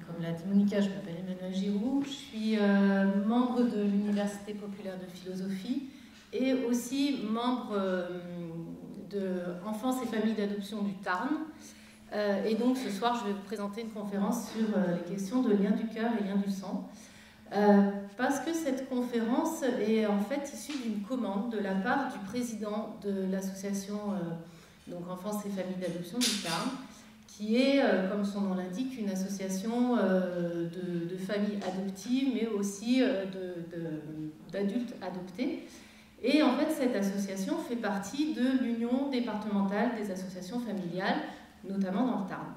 comme l'a dit Monica, je m'appelle Emmanuelle Giroux, je suis membre de l'Université populaire de philosophie et aussi membre de Enfance et familles d'adoption du Tarn. Et donc ce soir, je vais vous présenter une conférence sur les questions de lien du cœur et lien du sang. Parce que cette conférence est en fait issue d'une commande de la part du président de l'association donc Enfance et familles d'adoption du Tarn, qui est, comme son nom l'indique, une association de familles adoptives, mais aussi d'adultes adoptés. Et en fait, cette association fait partie de l'Union départementale des associations familiales, notamment dans le Tarn.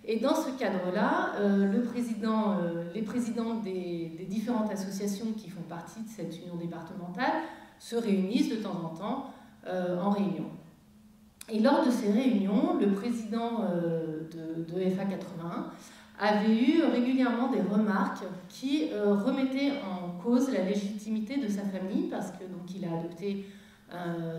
Et dans ce cadre-là, les présidents des différentes associations qui font partie de cette union départementale se réunissent de temps en temps en réunion. Et lors de ces réunions, le président de FA81 avait eu régulièrement des remarques qui remettaient en cause la légitimité de sa famille, parce que donc il a adopté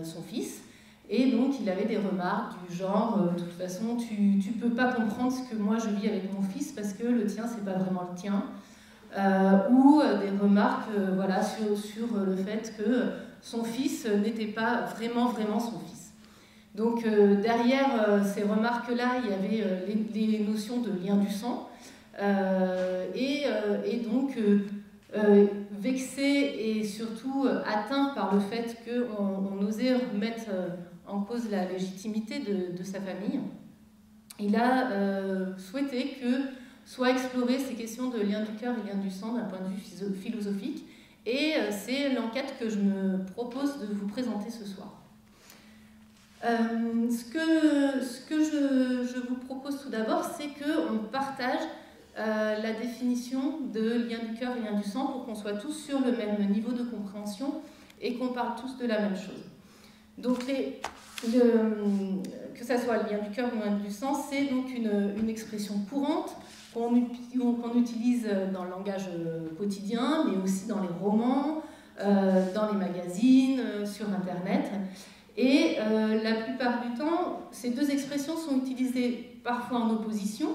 son fils. Et donc, il avait des remarques du genre « de toute façon, tu peux pas comprendre ce que moi je vis avec mon fils parce que le tien, c'est pas vraiment le tien. » Ou des remarques voilà, sur le fait que son fils n'était pas vraiment son fils. Donc, derrière ces remarques-là, il y avait les notions de lien du sang. Et donc, vexé et surtout atteint par le fait qu'on osait remettre en cause la légitimité de sa famille, il a souhaité que soient explorées ces questions de lien du cœur et lien du sang d'un point de vue philosophique, et c'est l'enquête que je me propose de vous présenter ce soir. Ce que je vous propose tout d'abord, c'est qu'on partage la définition de lien du cœur et lien du sang pour qu'on soit tous sur le même niveau de compréhension et qu'on parle tous de la même chose. Donc, que ça soit le lien du cœur ou le lien du sang, c'est donc une expression courante qu'on utilise dans le langage quotidien, mais aussi dans les romans, dans les magazines, sur Internet. Et la plupart du temps, ces deux expressions sont utilisées parfois en opposition.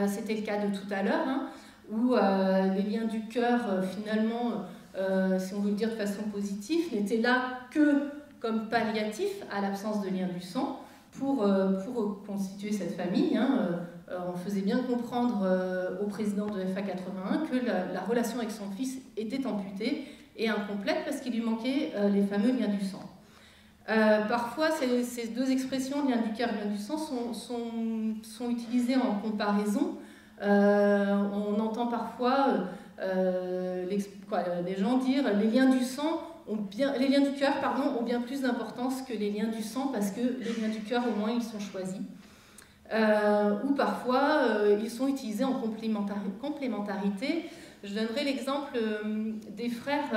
C'était le cas de tout à l'heure, hein, où les liens du cœur, finalement, si on veut le dire de façon positive, n'étaient là que comme palliatif à l'absence de lien du sang pour constituer cette famille. Hein. On faisait bien comprendre au président de FA81 que la relation avec son fils était amputée et incomplète parce qu'il lui manquait les fameux liens du sang. Parfois, ces deux expressions, lien du cœur et lien du sang, sont utilisées en comparaison. On entend parfois des gens dire les liens du sang les liens du cœur ont bien plus d'importance que les liens du sang parce que les liens du cœur, au moins, ils sont choisis. Ou parfois, ils sont utilisés en complémentarité. Je donnerai l'exemple des frères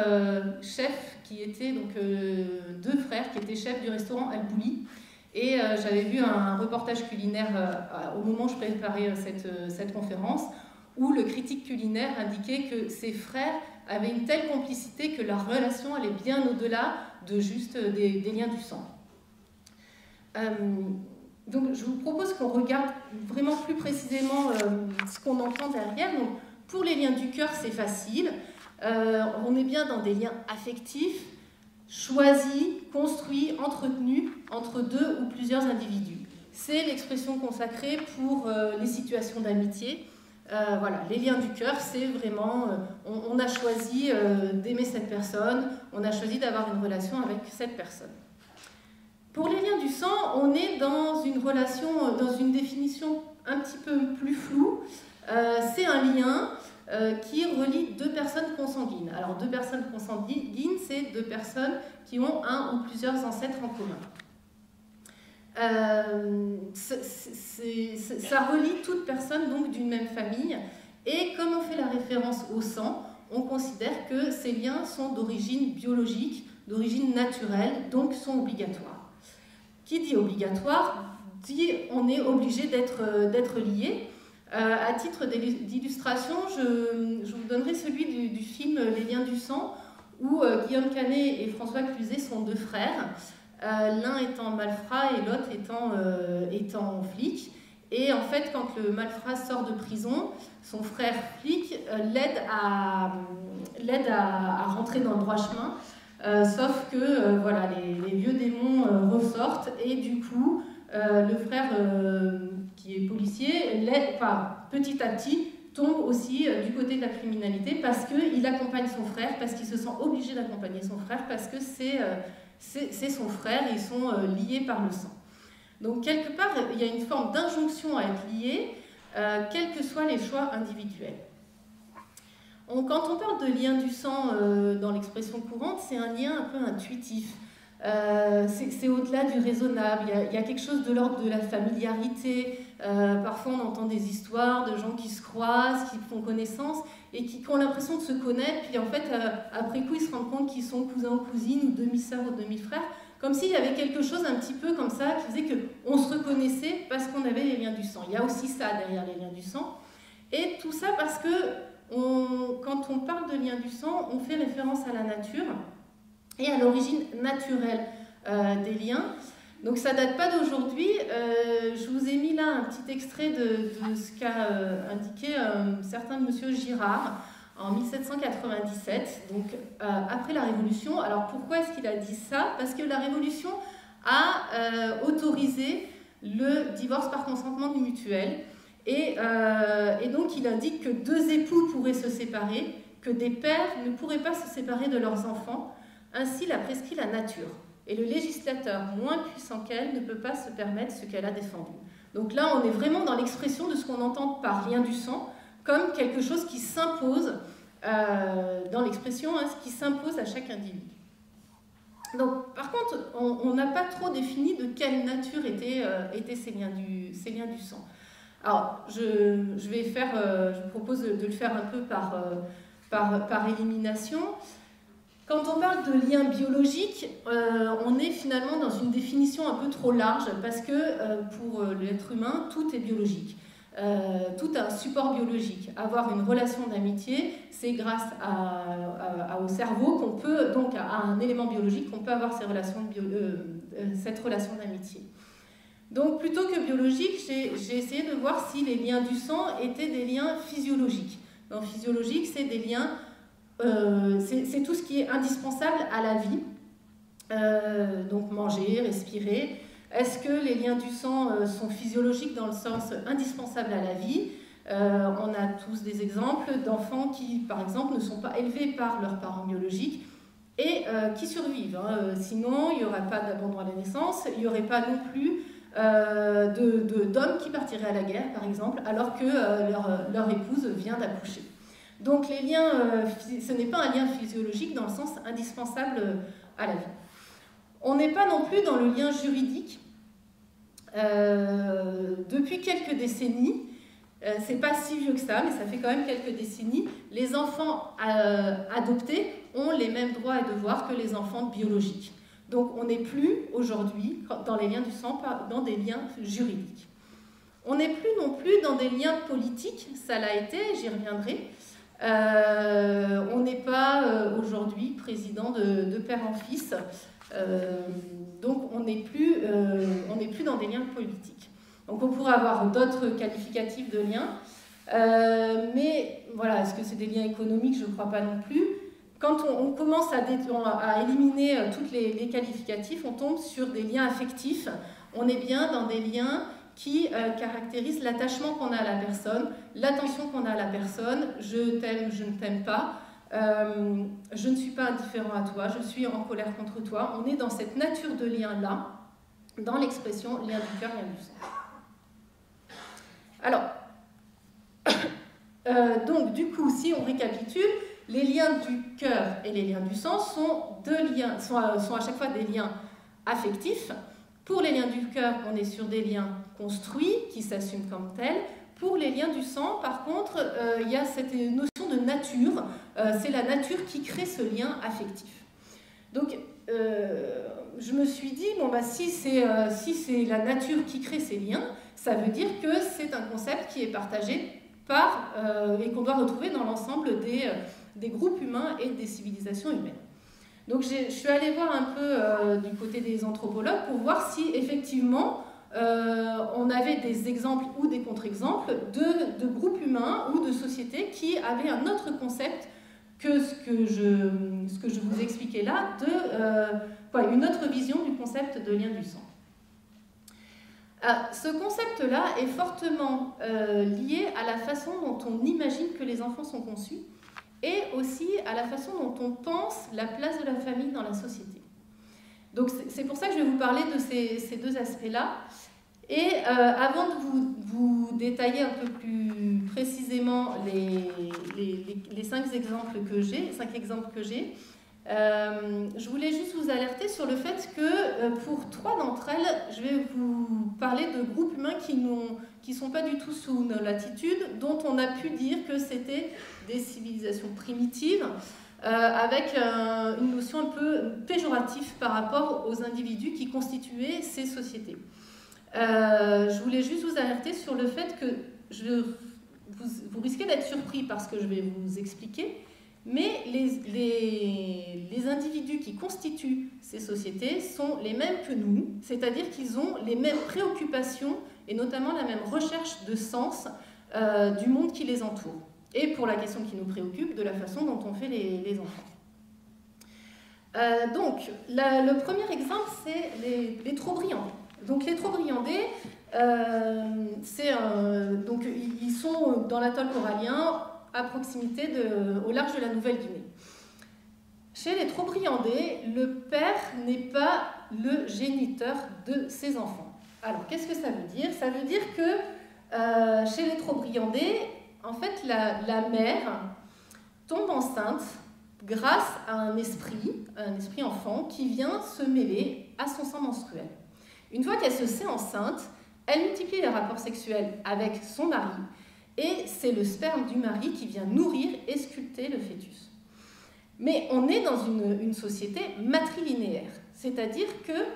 chefs qui étaient, donc deux frères qui étaient chefs du restaurant Al-Bouli. Et j'avais vu un reportage culinaire au moment où je préparais cette conférence, où le critique culinaire indiquait que ces frères avaient une telle complicité que leur relation allait bien au-delà de juste des liens du sang. Donc je vous propose qu'on regarde vraiment plus précisément ce qu'on entend derrière. Donc, pour les liens du cœur, c'est facile. On est bien dans des liens affectifs, choisis, construits, entretenus entre deux ou plusieurs individus. C'est l'expression consacrée pour les situations d'amitié. Voilà, les liens du cœur, c'est vraiment, on a choisi d'aimer cette personne, on a choisi d'avoir une relation avec cette personne. Pour les liens du sang, on est dans une relation, dans une définition un petit peu plus floue. C'est un lien qui relie deux personnes consanguines. Alors, deux personnes consanguines, c'est deux personnes qui ont un ou plusieurs ancêtres en commun. Ça relie toute personne donc d'une même famille, et comme on fait la référence au sang, on considère que ces liens sont d'origine biologique, d'origine naturelle, donc sont obligatoires. Qui dit obligatoire dit on est obligé d'être lié. À titre d'illustration, je vous donnerai celui du film Les liens du sang, où Guillaume Canet et François Cluzet sont deux frères. L'un étant malfrat et l'autre étant flic. Et en fait, quand le malfrat sort de prison, son frère flic l'aide à rentrer dans le droit chemin. Sauf que voilà, les vieux démons ressortent et du coup, le frère qui est policier, petit à petit, tombe aussi du côté de la criminalité parce qu'il accompagne son frère, parce qu'il se sent obligé d'accompagner son frère, parce que c'est son frère, ils sont liés par le sang. Donc quelque part, il y a une forme d'injonction à être lié, quels que soient les choix individuels. Quand on parle de lien du sang dans l'expression courante, c'est un lien un peu intuitif. C'est au-delà du raisonnable, il y a quelque chose de l'ordre de la familiarité. Parfois on entend des histoires de gens qui se croisent, qui font connaissance et qui ont l'impression de se connaître, puis en fait après coup ils se rendent compte qu'ils sont cousins ou cousines ou demi-sœurs ou demi-frères, comme s'il y avait quelque chose un petit peu comme ça qui faisait qu'on se reconnaissait parce qu'on avait les liens du sang. Il y a aussi ça derrière les liens du sang. Et tout ça parce que quand on parle de liens du sang, on fait référence à la nature et à l'origine naturelle des liens. Donc ça ne date pas d'aujourd'hui. Je vous ai mis là un petit extrait de ce qu'a indiqué un certain monsieur Girard en 1797, donc après la Révolution. Alors pourquoi est-ce qu'il a dit ça? Parce que la Révolution a autorisé le divorce par consentement mutuel. Et donc il indique que deux époux pourraient se séparer, que des pères ne pourraient pas se séparer de leurs enfants. Ainsi l'a prescrit la nature. Et le législateur, moins puissant qu'elle, ne peut pas se permettre ce qu'elle a défendu. Donc là, on est vraiment dans l'expression de ce qu'on entend par lien du sang, comme quelque chose qui s'impose, dans l'expression, ce qui s'impose à chaque individu. Donc, par contre, on n'a pas trop défini de quelle nature étaient ces liens du sang. Alors, je propose de le faire un peu par élimination. Quand on parle de lien biologique, on est finalement dans une définition un peu trop large parce que pour l'être humain, tout est biologique. Tout a un support biologique. Avoir une relation d'amitié, c'est grâce au cerveau qu'on peut, donc à un élément biologique, qu'on peut avoir cette relation d'amitié. Donc plutôt que biologique, j'ai essayé de voir si les liens du sang étaient des liens physiologiques. Donc physiologique, c'est des liens, c'est tout ce qui est indispensable à la vie, donc manger, respirer. Est-ce que les liens du sang sont physiologiques dans le sens indispensable à la vie? On a tous des exemples d'enfants qui, par exemple, ne sont pas élevés par leurs parents biologiques et qui survivent. Sinon, il n'y aurait pas d'abandon à la naissance, il n'y aurait pas non plus d'hommes qui partiraient à la guerre, par exemple, alors que leur épouse vient d'accoucher. Donc les liens, ce n'est pas un lien physiologique dans le sens indispensable à la vie. On n'est pas non plus dans le lien juridique. Depuis quelques décennies, c'est pas si vieux que ça, mais ça fait quand même quelques décennies, les enfants adoptés ont les mêmes droits et devoirs que les enfants biologiques. Donc on n'est plus aujourd'hui dans les liens du sang, dans des liens juridiques. On n'est plus non plus dans des liens politiques, ça l'a été, j'y reviendrai. On n'est pas aujourd'hui président de père en fils, donc on n'est plus dans des liens politiques. Donc on pourrait avoir d'autres qualificatifs de liens, mais voilà, est-ce que c'est des liens économiques? Je ne crois pas non plus. Quand on commence à éliminer tous les qualificatifs, on tombe sur des liens affectifs. On est bien dans des liens qui caractérisent l'attachement qu'on a à la personne, l'attention qu'on a à la personne, je t'aime, je ne t'aime pas, je ne suis pas indifférent à toi, je suis en colère contre toi. On est dans cette nature de lien-là, dans l'expression lien du cœur, lien du sang. Alors, donc du coup, si on récapitule, les liens du cœur et les liens du sang sont à chaque fois des liens affectifs. Pour les liens du cœur, on est sur des liens construits qui s'assument comme tels. Pour les liens du sang, par contre, il y a cette notion de nature. C'est la nature qui crée ce lien affectif. Donc, je me suis dit, bon, bah, si c'est la nature qui crée ces liens, ça veut dire que c'est un concept qui est partagé et qu'on doit retrouver dans l'ensemble des groupes humains et des civilisations humaines. Donc je suis allée voir un peu du côté des anthropologues pour voir si effectivement on avait des exemples ou des contre-exemples de groupes humains ou de sociétés qui avaient un autre concept que ce que je vous expliquais là, une autre vision du concept de lien du sang. Ce concept-là est fortement lié à la façon dont on imagine que les enfants sont conçus et aussi à la façon dont on pense la place de la famille dans la société. Donc c'est pour ça que je vais vous parler de ces deux aspects-là. Et avant de vous détailler un peu plus précisément les 5 exemples que j'ai, je voulais juste vous alerter sur le fait que pour 3 d'entre elles, je vais vous parler de groupes humains qui ne sont pas du tout sous nos latitudes, dont on a pu dire que c'était des civilisations primitives, avec une notion un peu péjorative par rapport aux individus qui constituaient ces sociétés. Je voulais juste vous alerter sur le fait que vous risquez d'être surpris par ce que je vais vous expliquer, mais les individus qui constituent ces sociétés sont les mêmes que nous, c'est-à-dire qu'ils ont les mêmes préoccupations et notamment la même recherche de sens du monde qui les entoure. Et pour la question qui nous préoccupe, de la façon dont on fait les enfants. Donc, le premier exemple, c'est les trop-briandais. Donc, les trop-briandais, ils sont dans l'atoll corallien, à proximité au large de la Nouvelle-Guinée. Chez les trop-briandais, le père n'est pas le géniteur de ses enfants. Alors, qu'est-ce que ça veut dire? Ça veut dire que chez les trop-briandais, en fait, la mère tombe enceinte grâce à un esprit enfant qui vient se mêler à son sang menstruel. Une fois qu'elle se sait enceinte, elle multiplie les rapports sexuels avec son mari et c'est le sperme du mari qui vient nourrir et sculpter le fœtus. Mais on est dans une société matrilinéaire, c'est-à-dire que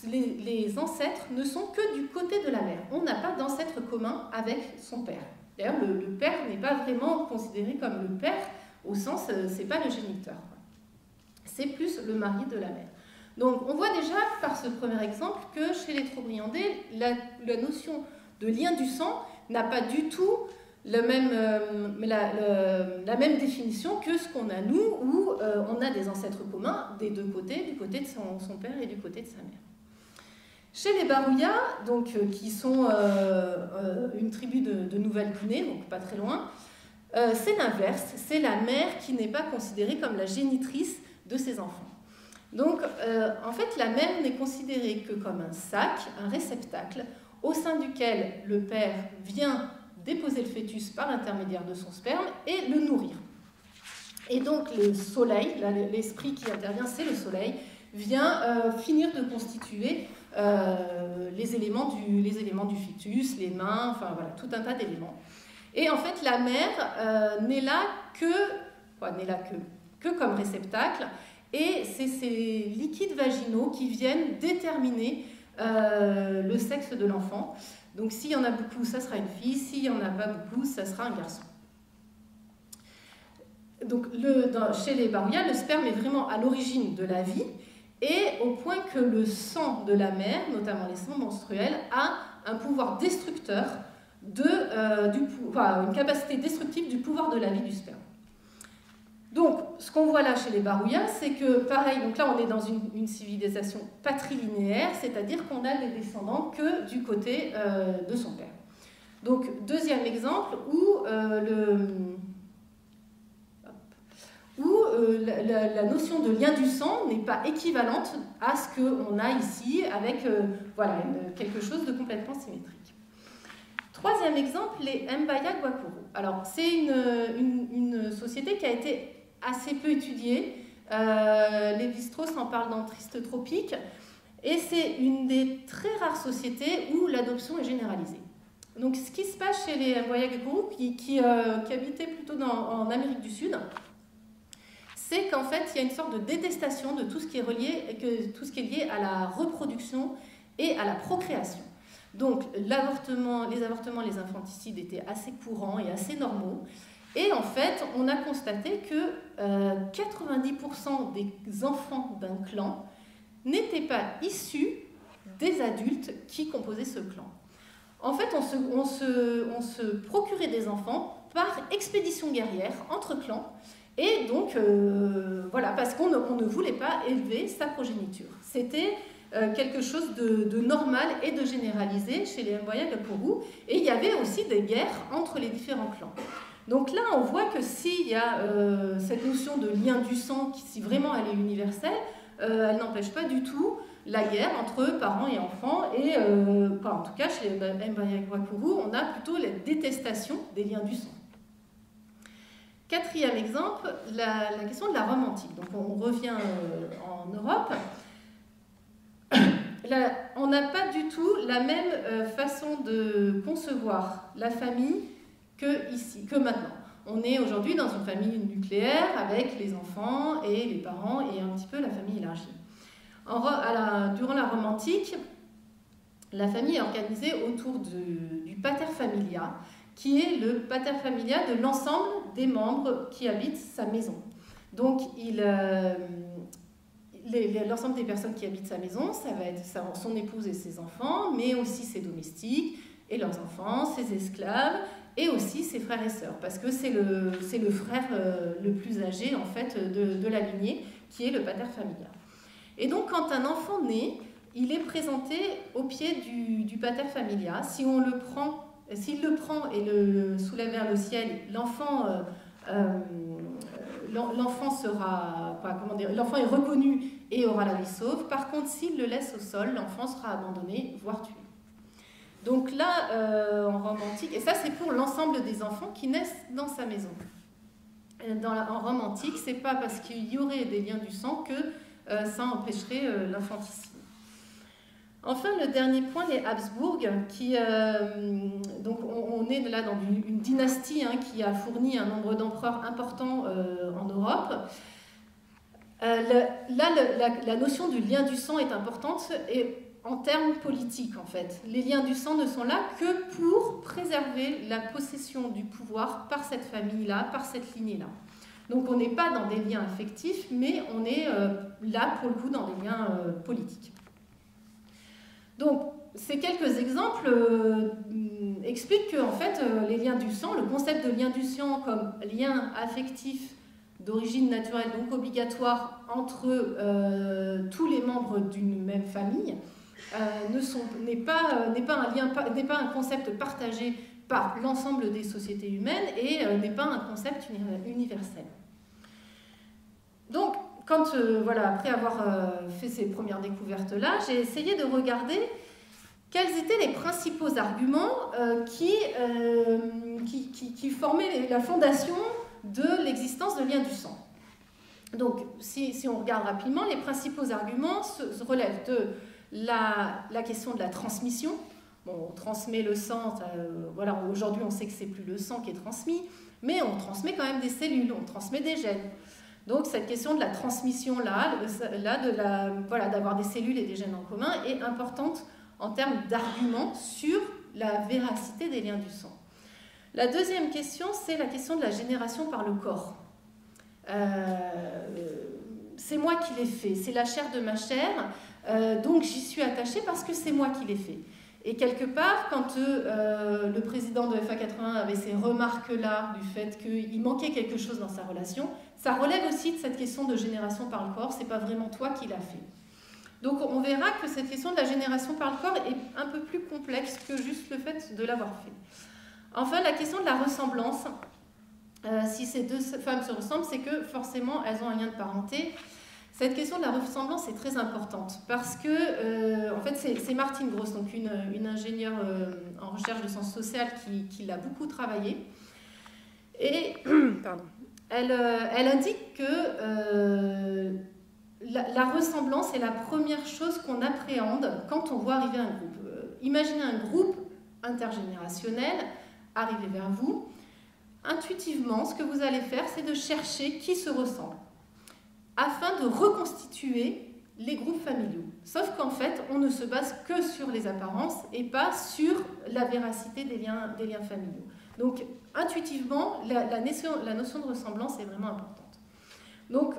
les ancêtres ne sont que du côté de la mère. On n'a pas d'ancêtre commun avec son père. D'ailleurs, le père n'est pas vraiment considéré comme le père, au sens, c'est pas le géniteur. C'est plus le mari de la mère. Donc, on voit déjà par ce premier exemple que chez les trop-briandais, la notion de lien du sang n'a pas du tout la même définition que ce qu'on a nous, où on a des ancêtres communs des deux côtés, du côté de son père et du côté de sa mère. Chez les Barouya, donc, qui sont une tribu de Nouvelle-Guinée, donc pas très loin, c'est l'inverse, c'est la mère qui n'est pas considérée comme la génitrice de ses enfants. Donc, en fait, la mère n'est considérée que comme un sac, un réceptacle, au sein duquel le père vient déposer le fœtus par l'intermédiaire de son sperme et le nourrir. Et donc, le soleil, l'esprit qui intervient, c'est le soleil, vient finir de constituer les éléments du fœtus, les mains, enfin voilà, tout un tas d'éléments. Et en fait, la mère n'est là que comme réceptacle, et c'est ces liquides vaginaux qui viennent déterminer le sexe de l'enfant. Donc s'il y en a beaucoup, ça sera une fille, s'il n'y en a pas beaucoup, ça sera un garçon. Donc chez les Barouya, le sperme est vraiment à l'origine de la vie, et au point que le sang de la mère, notamment les sangs menstruels, a un pouvoir destructeur, une capacité destructive du pouvoir de la vie du sperme. Donc, ce qu'on voit là chez les Barouya, c'est que, pareil, donc là on est dans une civilisation patrilinéaire, c'est-à-dire qu'on a des descendants que du côté de son père. Donc, deuxième exemple où la notion de lien du sang n'est pas équivalente à ce qu'on a ici avec quelque chose de complètement symétrique. Troisième exemple, les Mbaya Guakuru. Alors, c'est une société qui a été assez peu étudiée. Lévi-Strauss en parle dans Triste Tropique. Et c'est une des très rares sociétés où l'adoption est généralisée. Donc, ce qui se passe chez les Mbaya Guakuru, qui habitaient plutôt en Amérique du Sud, c'est qu'en fait, il y a une sorte de détestation de tout ce qui est lié à la reproduction et à la procréation. Donc, les avortements, les infanticides étaient assez courants et assez normaux. Et en fait, on a constaté que 90% des enfants d'un clan n'étaient pas issus des adultes qui composaient ce clan. En fait, on se procurait des enfants par expédition guerrière entre clans, et donc, voilà, parce qu'on ne voulait pas élever sa progéniture. C'était quelque chose de normal et de généralisé chez les Mboya-Gakuru, et il y avait aussi des guerres entre les différents clans. Donc là, on voit que s'il y a cette notion de lien du sang, si vraiment elle est universelle, elle n'empêche pas du tout la guerre entre parents et enfants, et en tout cas chez les Mboya-Gakuru, on a plutôt la détestation des liens du sang. Quatrième exemple, la question de la Rome antique. Donc on revient en Europe. Là, on n'a pas du tout la même façon de concevoir la famille que maintenant. On est aujourd'hui dans une famille nucléaire avec les enfants et les parents et un petit peu la famille élargie. Durant la Rome antique, la famille est organisée autour du pater familia, qui est le pater familia de l'ensemble des membres qui habitent sa maison. Donc, l'ensemble des personnes qui habitent sa maison, ça va être son épouse et ses enfants, mais aussi ses domestiques et leurs enfants, ses esclaves, et aussi ses frères et sœurs, parce que c'est le frère le plus âgé en fait de la lignée, qui est le pater familia. Et donc, quand un enfant naît, il est présenté au pied du pater familia. S'il le prend et le soulève vers le ciel, l'enfant l'enfant est reconnu et aura la vie sauve. Par contre, s'il le laisse au sol, l'enfant sera abandonné, voire tué. Donc là, en Rome antique, et ça c'est pour l'ensemble des enfants qui naissent dans sa maison. En Rome antique, c'est pas parce qu'il y aurait des liens du sang que ça empêcherait l'infanticide. Enfin, le dernier point, les Habsbourg, donc on est là dans une dynastie qui a fourni un nombre d'empereurs important en Europe. La notion du lien du sang est importante et en termes politiques, en fait. Les liens du sang ne sont là que pour préserver la possession du pouvoir par cette famille-là, par cette lignée-là. Donc on n'est pas dans des liens affectifs, mais on est là, pour le coup, dans des liens politiques. Donc, ces quelques exemples expliquent que, en fait, les liens du sang, le concept de lien du sang comme lien affectif d'origine naturelle, donc obligatoire entre tous les membres d'une même famille, n'est pas un concept partagé par l'ensemble des sociétés humaines et n'est pas un concept universel. Donc, après avoir fait ces premières découvertes-là, j'ai essayé de regarder quels étaient les principaux arguments qui formaient la fondation de l'existence de liens du sang. Donc, si on regarde rapidement, les principaux arguments se relèvent de la question de la transmission. Bon, on transmet le sang, aujourd'hui on sait que c'est plus le sang qui est transmis, mais on transmet quand même des cellules, on transmet des gènes. Donc cette question de la transmission d'avoir des cellules et des gènes en commun est importante en termes d'arguments sur la véracité des liens du sang. La deuxième question, c'est la question de la génération par le corps. C'est moi qui l'ai fait, c'est la chair de ma chair, donc j'y suis attachée parce que c'est moi qui l'ai fait. Et quelque part, quand le président de FA81 avait ces remarques-là du fait qu'il manquait quelque chose dans sa relation, ça relève aussi de cette question de génération par le corps, c'est pas vraiment toi qui l'as fait. Donc on verra que cette question de la génération par le corps est un peu plus complexe que juste le fait de l'avoir fait. Enfin, la question de la ressemblance, si ces deux femmes se ressemblent, c'est que forcément elles ont un lien de parenté. Cette question de la ressemblance est très importante parce que, en fait, c'est Martine Gross, donc une ingénieure en recherche de sciences sociales qui l'a beaucoup travaillé. Et elle indique que la ressemblance est la première chose qu'on appréhende quand on voit arriver un groupe. Imaginez un groupe intergénérationnel arriver vers vous. Intuitivement, ce que vous allez faire, c'est de chercher qui se ressemble, afin de reconstituer les groupes familiaux. Sauf qu'en fait, on ne se base que sur les apparences et pas sur la véracité des liens familiaux. Donc, intuitivement, la notion de ressemblance est vraiment importante. Donc,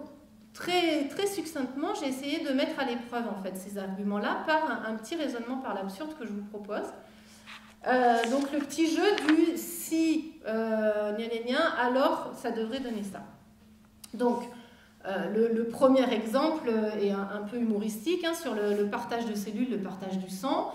très succinctement, j'ai essayé de mettre à l'épreuve en fait, ces arguments-là par un petit raisonnement par l'absurde que je vous propose. Donc le petit jeu du si alors ça devrait donner ça. Donc le premier exemple est un peu humoristique hein, sur le partage de cellules, le partage du sang.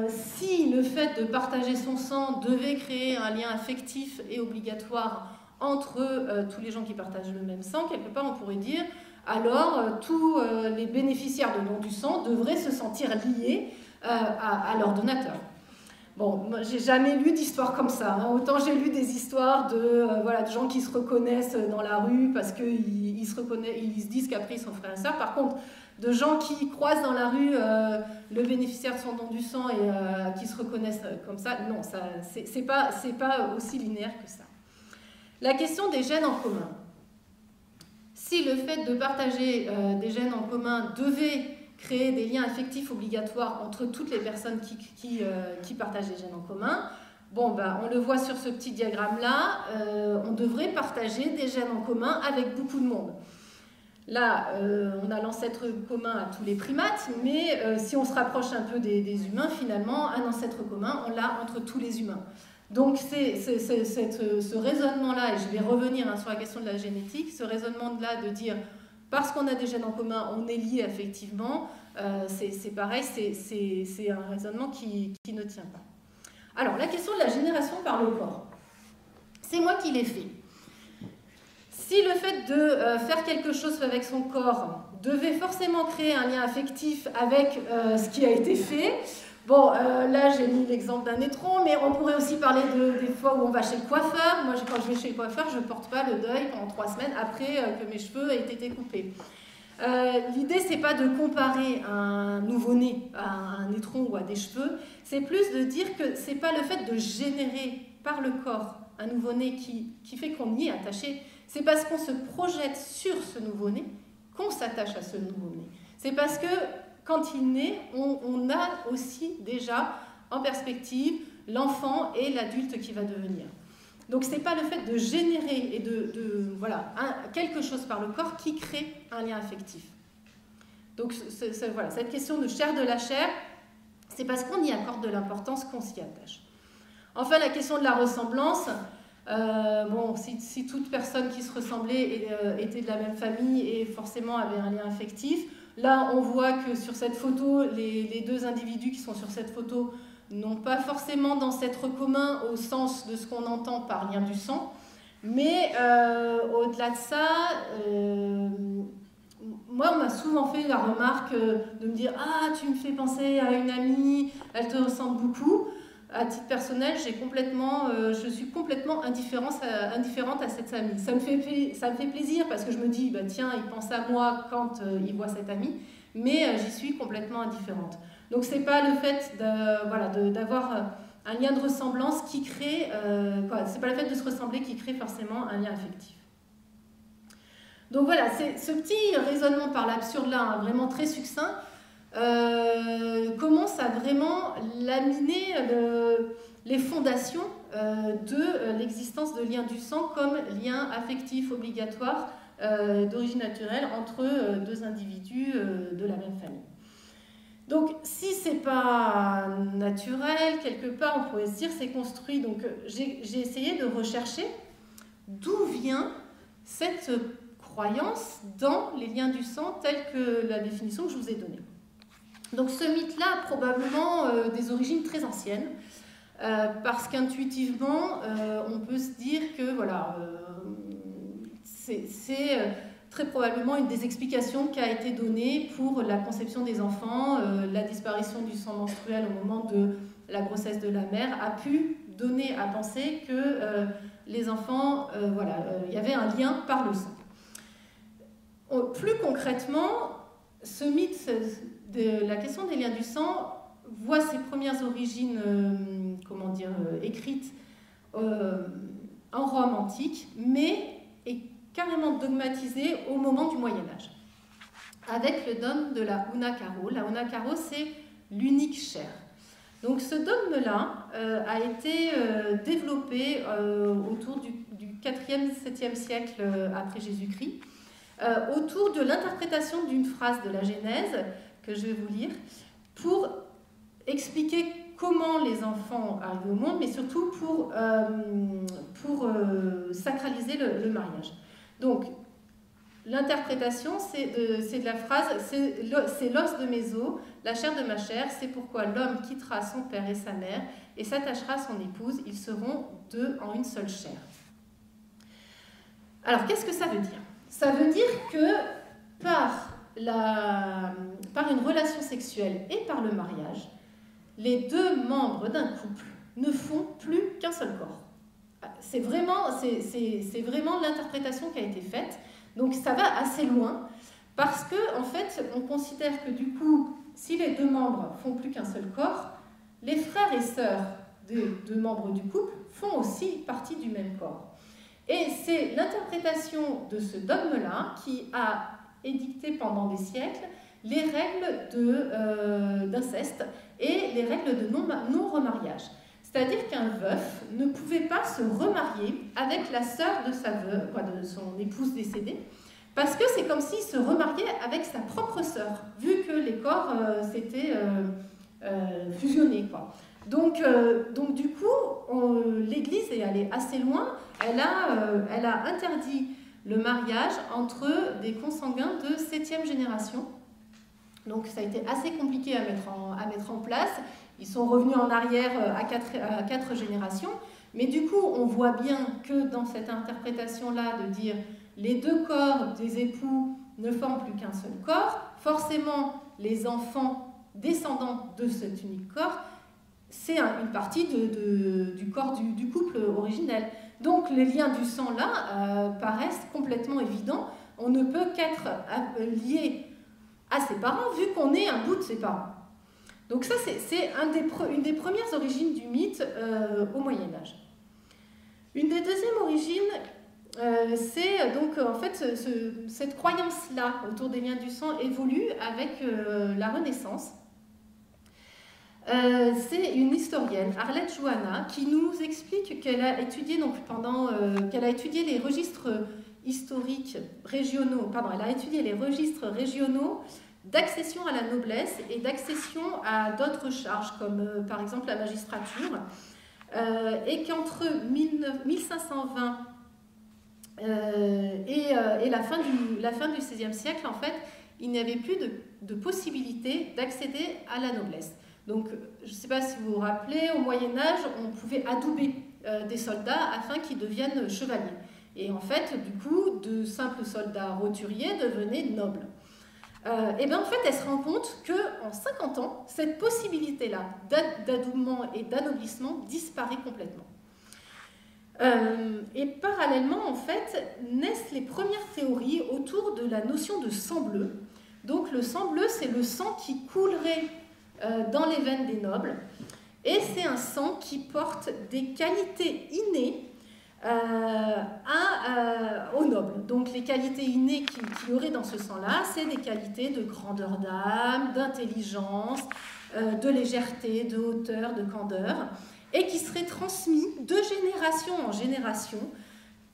Si le fait de partager son sang devait créer un lien affectif et obligatoire entre tous les gens qui partagent le même sang, quelque part on pourrait dire alors tous les bénéficiaires de don du sang devraient se sentir liés à leur donateur. Bon, moi j'ai jamais lu d'histoire comme ça, hein. Autant j'ai lu des histoires de gens qui se reconnaissent dans la rue parce qu'ils se disent qu'après ils sont frères et sœurs. Par contre, de gens qui croisent dans la rue le bénéficiaire de son don du sang et qui se reconnaissent comme ça, non, c'est pas aussi linéaire que ça. La question des gènes en commun. Si le fait de partager des gènes en commun devait créer des liens affectifs obligatoires entre toutes les personnes qui partagent des gènes en commun, bon, on le voit sur ce petit diagramme-là, on devrait partager des gènes en commun avec beaucoup de monde. Là, on a l'ancêtre commun à tous les primates, mais si on se rapproche un peu des humains, finalement, un ancêtre commun, on l'a entre tous les humains. Donc ce raisonnement-là, et je vais revenir sur la question de la génétique, ce raisonnement-là de dire parce qu'on a des gènes en commun, on est lié affectivement, c'est pareil, c'est un raisonnement qui ne tient pas. Alors, la question de la génération par le corps, c'est moi qui l'ai fait. Si le fait de faire quelque chose avec son corps devait forcément créer un lien affectif avec ce qui a été fait, bon, là j'ai mis l'exemple d'un étron, mais on pourrait aussi parler des fois où on va chez le coiffeur. Moi, quand je vais chez le coiffeur, je ne porte pas le deuil pendant 3 semaines après que mes cheveux aient été coupés. L'idée, c'est pas de comparer un nouveau-né à un étron ou à des cheveux, c'est plus de dire que c'est pas le fait de générer par le corps un nouveau-né qui fait qu'on y est attaché, c'est parce qu'on se projette sur ce nouveau-né qu'on s'attache à ce nouveau-né. C'est parce que quand il naît, on a aussi déjà en perspective l'enfant et l'adulte qui va devenir. Donc ce n'est pas le fait de générer et quelque chose par le corps qui crée un lien affectif. Donc cette question de chair de la chair, c'est parce qu'on y accorde de l'importance qu'on s'y attache. Enfin, la question de la ressemblance, si toute personne qui se ressemblait était de la même famille et forcément avait un lien affectif, là on voit que sur cette photo, les deux individus qui sont sur cette photo n'ont pas forcément d'ancêtre commun au sens de ce qu'on entend par lien du sang, mais au-delà de ça, moi on m'a souvent fait la remarque de me dire « Ah, tu me fais penser à une amie, elle te ressemble beaucoup ». À titre personnel, je suis complètement indifférente à cette amie. Ça me fait plaisir parce que je me dis « Tiens, il pense à moi quand il voit cette amie », mais j'y suis complètement indifférente. Donc c'est pas le fait d'avoir un lien de ressemblance qui crée, c'est pas le fait de se ressembler qui crée forcément un lien affectif. Donc voilà, c'est ce petit raisonnement par l'absurde là, hein, vraiment très succinct, commence à vraiment laminer les fondations de l'existence de liens du sang comme lien affectif obligatoire d'origine naturelle entre deux individus de la même famille. Donc, si c'est pas naturel, quelque part, on pourrait se dire c'est construit. Donc, j'ai essayé de rechercher d'où vient cette croyance dans les liens du sang telle que la définition que je vous ai donnée. Donc, ce mythe-là a probablement des origines très anciennes, parce qu'intuitivement, on peut se dire que c'est très probablement une des explications qui a été donnée pour la conception des enfants, la disparition du sang menstruel au moment de la grossesse de la mère a pu donner à penser que les enfants, il y avait un lien par le sang. Plus concrètement, ce mythe de la question des liens du sang voit ses premières origines, écrites en Rome antique, mais est carrément dogmatisé au moment du Moyen-Âge, avec le dogme de la Una Caro. La Una Caro, c'est l'unique chair. Donc ce dogme-là a été développé autour du 4e, 7e siècle après Jésus-Christ, autour de l'interprétation d'une phrase de la Genèse, que je vais vous lire, pour expliquer comment les enfants arrivent au monde, mais surtout pour sacraliser le mariage. Donc, l'interprétation, c'est de la phrase « c'est l'os de mes os, la chair de ma chair, c'est pourquoi l'homme quittera son père et sa mère et s'attachera à son épouse, ils seront deux en une seule chair. » Alors, qu'est-ce que ça veut dire? Ça veut dire que par une relation sexuelle et par le mariage, les deux membres d'un couple ne font plus qu'un seul corps. C'est vraiment l'interprétation qui a été faite. Donc ça va assez loin, parce que en fait, on considère que du coup, si les deux membres font plus qu'un seul corps, les frères et sœurs des deux membres du couple font aussi partie du même corps. Et c'est l'interprétation de ce dogme-là qui a édicté pendant des siècles les règles d'inceste et les règles de non-remariage. C'est-à-dire qu'un veuf ne pouvait pas se remarier avec la sœur de son épouse décédée, parce que c'est comme s'il se remariait avec sa propre sœur, vu que les corps s'étaient fusionnés, quoi. Donc du coup, l'Église est allée assez loin. Elle a interdit le mariage entre des consanguins de 7e génération. Donc ça a été assez compliqué à mettre en place. Ils sont revenus en arrière à 4 générations. Mais du coup, on voit bien que dans cette interprétation-là de dire les deux corps des époux ne forment plus qu'un seul corps, forcément, les enfants descendants de cet unique corps, c'est une partie du corps du couple originel. Donc les liens du sang là paraissent complètement évidents. On ne peut qu'être lié à ses parents vu qu'on est un bout de ses parents. Donc ça c'est une des premières origines du mythe au Moyen-Âge. Une des deuxièmes origines, c'est donc en fait cette croyance-là autour des liens du sang évolue avec la Renaissance. C'est une historienne, Arlette Johanna, qui nous explique qu'elle a étudié les registres historiques régionaux, elle a étudié les registres régionaux d'accession à la noblesse et d'accession à d'autres charges, comme par exemple la magistrature, et qu'entre 1520 et la fin du XVIe siècle, en fait, il n'y avait plus de possibilité d'accéder à la noblesse. Donc, je ne sais pas si vous vous rappelez, au Moyen-Âge, on pouvait adouber des soldats afin qu'ils deviennent chevaliers. Et en fait, du coup, de simples soldats roturiers devenaient nobles. Et bien en fait, elle se rend compte qu'en 50 ans, cette possibilité-là d'adoubement et d'anoblissement disparaît complètement. Et parallèlement, en fait, naissent les premières théories autour de la notion de sang bleu. Donc le sang bleu, c'est le sang qui coulerait dans les veines des nobles, et c'est un sang qui porte des qualités innées aux nobles. Donc les qualités innées qu'il y aurait dans ce sang-là, c'est des qualités de grandeur d'âme, d'intelligence, de légèreté, de hauteur, de candeur, et qui seraient transmis de génération en génération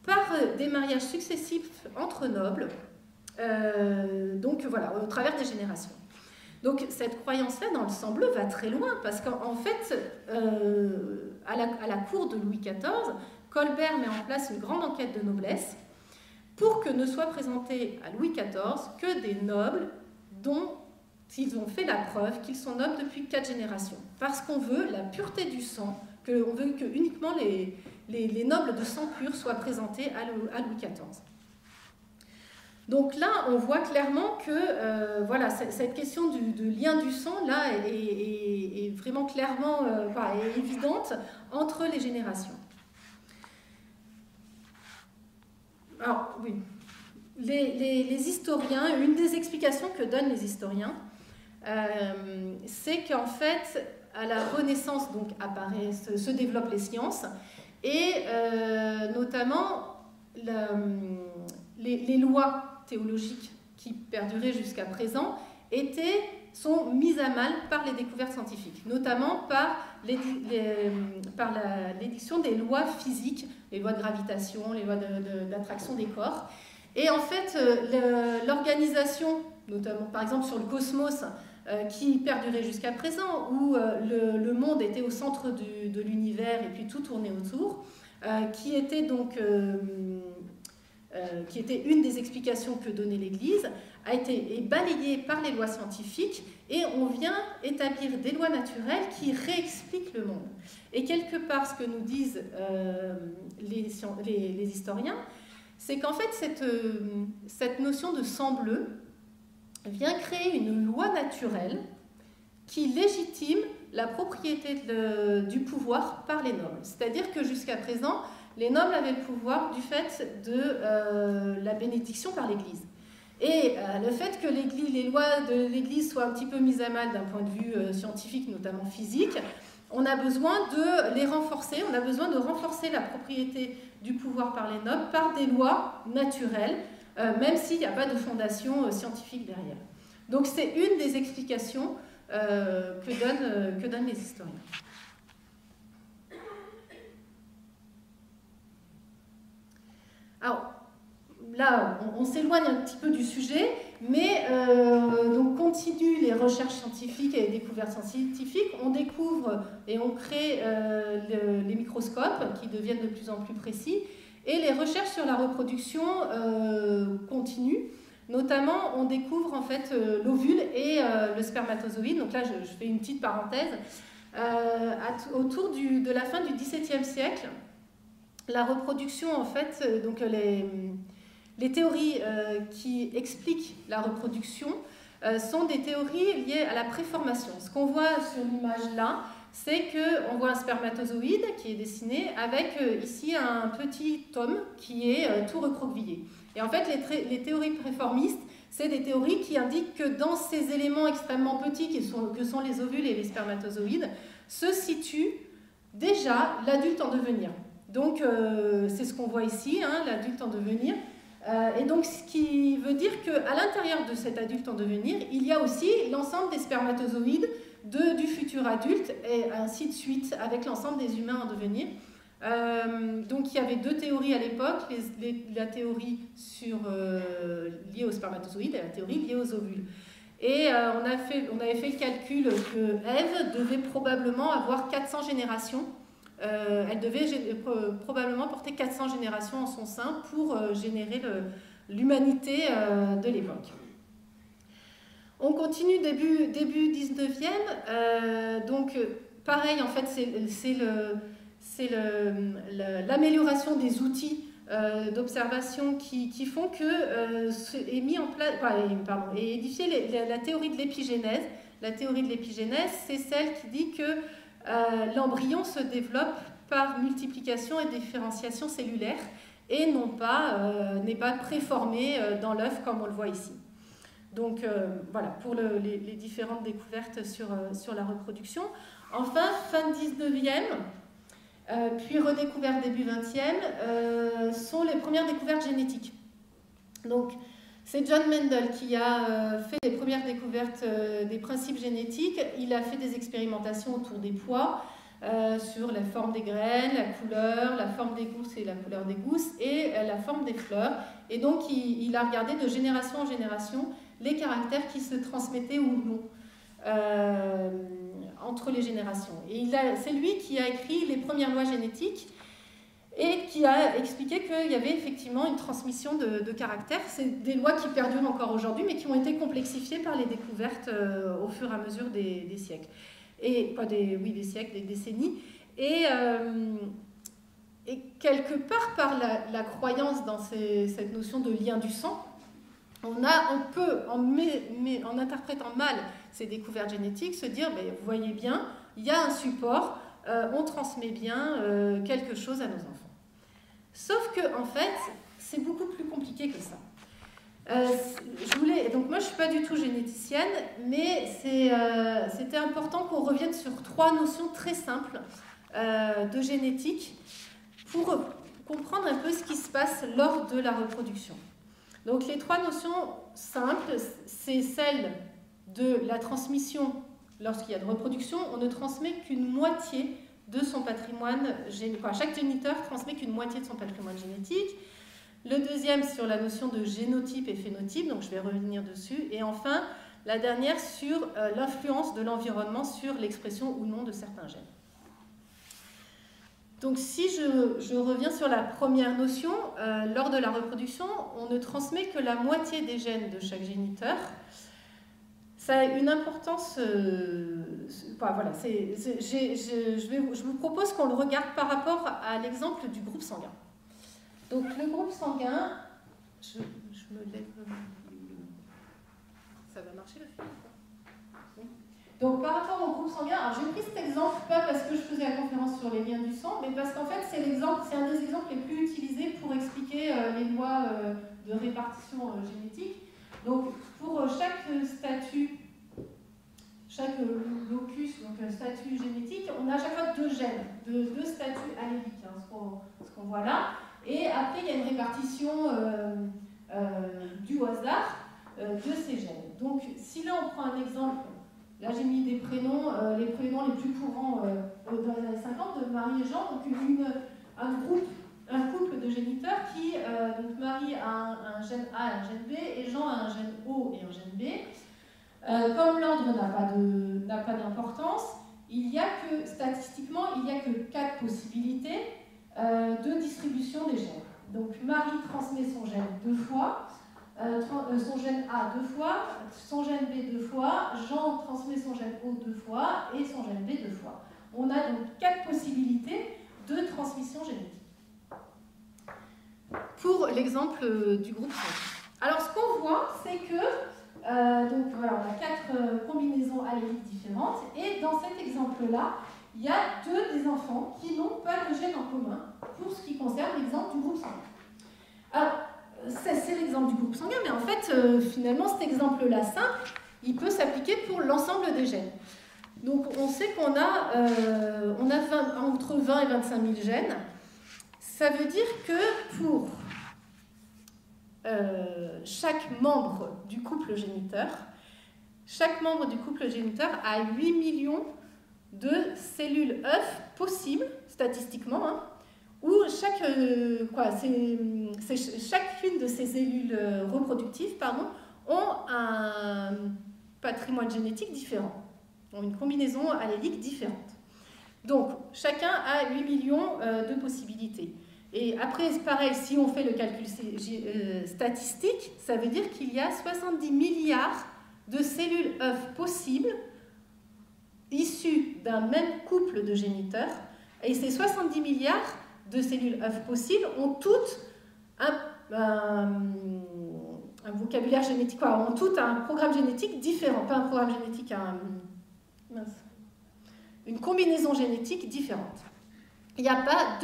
par des mariages successifs entre nobles, donc voilà, au travers des générations. Donc cette croyance-là dans le sang bleu va très loin, parce qu'en fait, à la cour de Louis XIV, Colbert met en place une grande enquête de noblesse pour que ne soient présentés à Louis XIV que des nobles dont ils ont fait la preuve qu'ils sont nobles depuis 4 générations. Parce qu'on veut la pureté du sang, on veut que uniquement les nobles de sang pur soient présentés à Louis XIV. Donc là, on voit clairement que voilà, cette question de lien du sang là, est vraiment clairement est évidente entre les générations. Alors, oui, les historiens, une des explications que donnent les historiens, c'est qu'en fait, à la Renaissance, donc, se développent les sciences, et notamment les lois théologiques qui perduraient jusqu'à présent sont mises à mal par les découvertes scientifiques, notamment par l'édiction des lois physiques, les lois de gravitation, les lois d'attraction des corps. Et en fait, l'organisation, notamment par exemple sur le cosmos, qui perdurait jusqu'à présent, où le monde était au centre de l'univers et puis tout tournait autour, qui était une des explications que donnait l'Église, est balayée par les lois scientifiques, et on vient établir des lois naturelles qui réexpliquent le monde. Et quelque part, ce que nous disent les historiens, c'est qu'en fait, cette notion de sang bleu vient créer une loi naturelle qui légitime la propriété du pouvoir par les nobles. C'est-à-dire que jusqu'à présent, les nobles avaient le pouvoir du fait de la bénédiction par l'Église. Et le fait que les lois de l'Église soient un petit peu mises à mal d'un point de vue scientifique, notamment physique, on a besoin de les renforcer, on a besoin de renforcer la propriété du pouvoir par les nobles par des lois naturelles, même s'il n'y a pas de fondation scientifique derrière. Donc c'est une des explications que donnent les historiens. Alors, là, on s'éloigne un petit peu du sujet, mais donc continuent les recherches scientifiques et les découvertes scientifiques. On découvre et on crée les microscopes qui deviennent de plus en plus précis, et les recherches sur la reproduction continuent. Notamment, on découvre en fait l'ovule et le spermatozoïde. Donc là, je fais une petite parenthèse. Autour de la fin du XVIIe siècle, la reproduction, en fait, donc les théories qui expliquent la reproduction sont des théories liées à la préformation. Ce qu'on voit sur l'image là, c'est qu'on voit un spermatozoïde qui est dessiné avec ici un petit tome qui est tout recroquevillé. Et en fait, les théories préformistes, c'est des théories qui indiquent que dans ces éléments extrêmement petits que sont les ovules et les spermatozoïdes, se situe déjà l'adulte en devenir. Donc, c'est ce qu'on voit ici, hein, l'adulte en devenir. Et donc, ce qui veut dire qu'à l'intérieur de cet adulte en devenir, il y a aussi l'ensemble des spermatozoïdes du futur adulte, et ainsi de suite, avec l'ensemble des humains en devenir. Donc, il y avait deux théories à l'époque, la théorie liée aux spermatozoïdes et la théorie liée aux ovules. Et on avait fait le calcul que Ève devait probablement avoir 400 générations. Elle devait probablement porter 400 générations en son sein pour générer l'humanité de l'époque. On continue début 19e. Donc, pareil, en fait, c'est l'amélioration des outils d'observation qui font que est mis en place, est édifiée la théorie de l'épigénèse. La théorie de l'épigénèse, c'est celle qui dit que l'embryon se développe par multiplication et différenciation cellulaire et n'est pas préformé dans l'œuf comme on le voit ici. Donc voilà pour les différentes découvertes sur la reproduction. Enfin, fin 19e, puis redécouverte début 20e, sont les premières découvertes génétiques. Donc, c'est John Mendel qui a fait les premières découvertes des principes génétiques. Il a fait des expérimentations autour des pois, sur la forme des graines, la couleur, la forme des gousses et la couleur des gousses, et la forme des fleurs. Et donc, il a regardé de génération en génération les caractères qui se transmettaient ou non entre les générations. Et c'est lui qui a écrit les premières lois génétiques, et qui a expliqué qu'il y avait effectivement une transmission de caractères. C'est des lois qui perdurent encore aujourd'hui, mais qui ont été complexifiées par les découvertes au fur et à mesure des siècles. Et pas des siècles, des décennies. Et quelque part, par la croyance dans cette notion de lien du sang, on peut, en interprétant mal ces découvertes génétiques, se dire, ben, vous voyez bien, il y a un support, on transmet bien quelque chose à nos enfants. Sauf que, en fait, c'est beaucoup plus compliqué que ça. Donc moi, je ne suis pas du tout généticienne, mais c'était important qu'on revienne sur 3 notions très simples de génétique pour comprendre un peu ce qui se passe lors de la reproduction. Donc les 3 notions simples, c'est celle de la transmission. Lorsqu'il y a de reproduction, on ne transmet qu'une moitié de son patrimoine génétique. Chaque géniteur transmet qu'une moitié de son patrimoine génétique. Le deuxième sur la notion de génotype et phénotype, donc je vais revenir dessus. Et enfin, la dernière sur l'influence de l'environnement sur l'expression ou non de certains gènes. Donc si je reviens sur la première notion, lors de la reproduction, on ne transmet que la moitié des gènes de chaque géniteur. Ça a une importance... voilà, je vous propose qu'on le regarde par rapport à l'exemple du groupe sanguin. Donc le groupe sanguin... Je me lève... Ça va marcher le film ou pas? Donc par rapport au groupe sanguin, alors j'ai pris cet exemple pas parce que je faisais la conférence sur les liens du sang, mais parce qu'en fait c'est un des exemples les plus utilisés pour expliquer les lois de répartition génétique. Donc pour chaque statut, chaque locus, donc statut génétique, on a à chaque fois deux gènes, deux statuts alléliques, hein, ce qu'on voit là. Et après il y a une répartition du hasard de ces gènes. Donc si là on prend un exemple. Là, j'ai mis des prénoms, les prénoms les plus courants dans les années 50 de Marie et Jean, donc un couple de géniteurs qui, donc Marie a un gène A et un gène B, et Jean a un gène O et un gène B. Comme l'ordre n'a pas d'importance, statistiquement, il n'y a que 4 possibilités de distribution des gènes. Donc Marie transmet son gène 2 fois, son gène A 2 fois, son gène B 2 fois, Jean transmet son gène O 2 fois et son gène B 2 fois. On a donc 4 possibilités de transmission génétique. Pour l'exemple du groupe sanguin. Alors ce qu'on voit, c'est que donc, voilà, on a 4 combinaisons alléliques différentes et dans cet exemple-là, il y a 2 des enfants qui n'ont pas de gène en commun pour ce qui concerne l'exemple du groupe sanguin. Alors, c'est l'exemple du groupe sanguin, mais en fait, finalement, cet exemple-là simple, il peut s'appliquer pour l'ensemble des gènes. Donc, on sait qu'on a, entre 20 et 25 000 gènes. Ça veut dire que pour chaque membre du couple géniteur, a 8 millions de cellules œufs possibles, statistiquement, hein, où chacune de ces cellules reproductives ont un patrimoine génétique différent, ont une combinaison allélique différente. Donc, chacun a 8 millions de possibilités. Et après, c'est pareil, si on fait le calcul statistique, ça veut dire qu'il y a 70 milliards de cellules œufs possibles issues d'un même couple de géniteurs. Et ces 70 milliards de cellules œufs possibles ont toutes un vocabulaire génétique, ont toutes un programme génétique différent, pas un programme génétique, une combinaison génétique différente. Il n'y a pas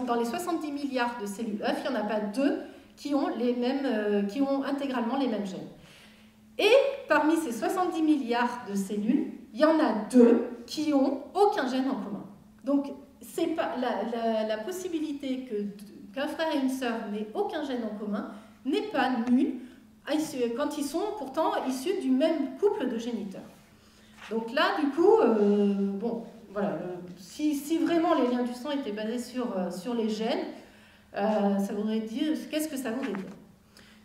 dans les 70 milliards de cellules œufs, il n'y en a pas 2 qui ont intégralement les mêmes gènes. Et parmi ces 70 milliards de cellules, il y en a 2 qui n'ont aucun gène en commun. Donc, c'est pas, la possibilité qu'un frère et une sœur n'aient aucun gène en commun n'est pas nulle quand ils sont pourtant issus du même couple de géniteurs. Donc là, du coup, voilà, si vraiment les liens du sang étaient basés sur les gènes, ça voudrait dire, qu'est-ce que ça voudrait dire?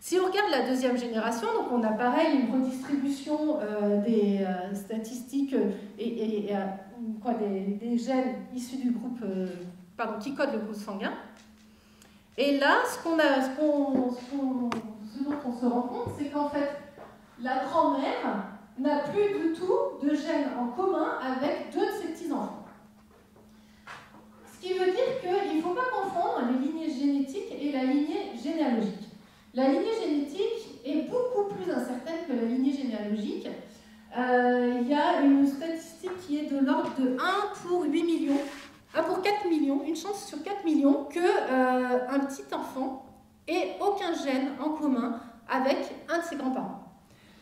Si on regarde la deuxième génération, donc on a pareil une redistribution des statistiques et des gènes issus du groupe, qui codent le groupe sanguin. Et là, ce dont on se rend compte, c'est qu'en fait, la grand-mère n'a plus du tout de gènes en commun avec 2 de ses petits-enfants. Ce qui veut dire qu'il ne faut pas confondre les lignées génétiques et la lignée généalogique. La lignée génétique est beaucoup plus incertaine que la lignée généalogique. Il y a une statistique qui est de l'ordre de 1 pour 8 millions, 1 pour 4 millions, une chance sur 4 millions qu'un petit enfant ait aucun gène en commun avec un de ses grands-parents.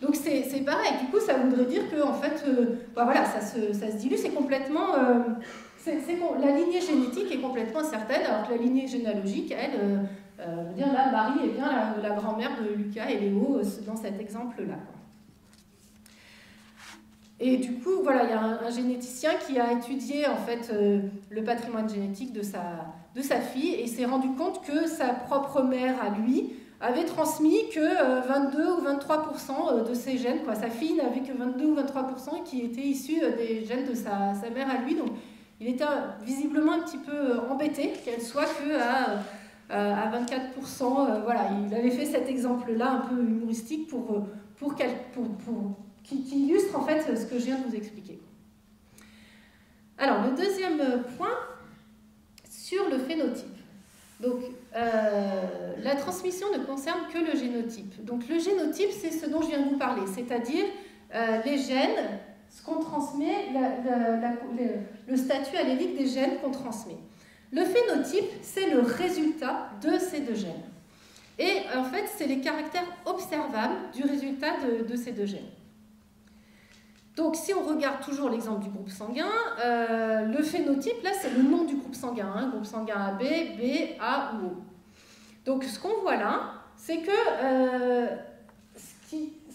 Donc c'est pareil, du coup ça voudrait dire que en fait, ça se dilue, c'est complètement... la lignée génétique est complètement incertaine, alors que la lignée généalogique, elle... là, Marie est bien la grand-mère de Lucas et Léo dans cet exemple-là. Et du coup, voilà, il y a un généticien qui a étudié en fait le patrimoine génétique de sa fille et s'est rendu compte que sa propre mère à lui avait transmis que 22 ou 23% de ses gènes, quoi. Sa fille n'avait que 22 ou 23% qui étaient issus des gènes de sa mère à lui. Donc il était visiblement un petit peu embêté qu'elle soit que à 24%. Voilà, il avait fait cet exemple-là un peu humoristique qui illustre en fait ce que je viens de vous expliquer. Alors, le deuxième point sur le phénotype. Donc, la transmission ne concerne que le génotype. Donc, le génotype, c'est ce dont je viens de vous parler, c'est-à-dire les gènes, ce qu'on transmet, le statut allélique des gènes qu'on transmet. Le phénotype, c'est le résultat de ces deux gènes. Et en fait, c'est les caractères observables du résultat de ces deux gènes. Donc, si on regarde toujours l'exemple du groupe sanguin, le phénotype, là, c'est le nom du groupe sanguin, hein, groupe sanguin AB, B, A ou O. Donc, ce qu'on voit là, c'est que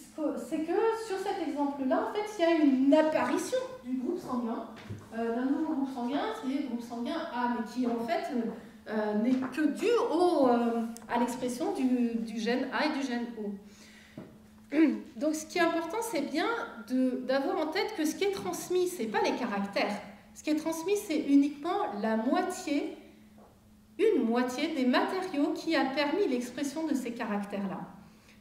sur cet exemple-là, en fait, il y a une apparition du groupe sanguin, d'un nouveau groupe sanguin, c'est le groupe sanguin A, mais qui, en fait, n'est que dû à l'expression du gène A et du gène O. Donc, ce qui est important, c'est bien d'avoir en tête que ce qui est transmis, ce n'est pas les caractères. Ce qui est transmis, c'est uniquement une moitié des matériaux qui a permis l'expression de ces caractères-là.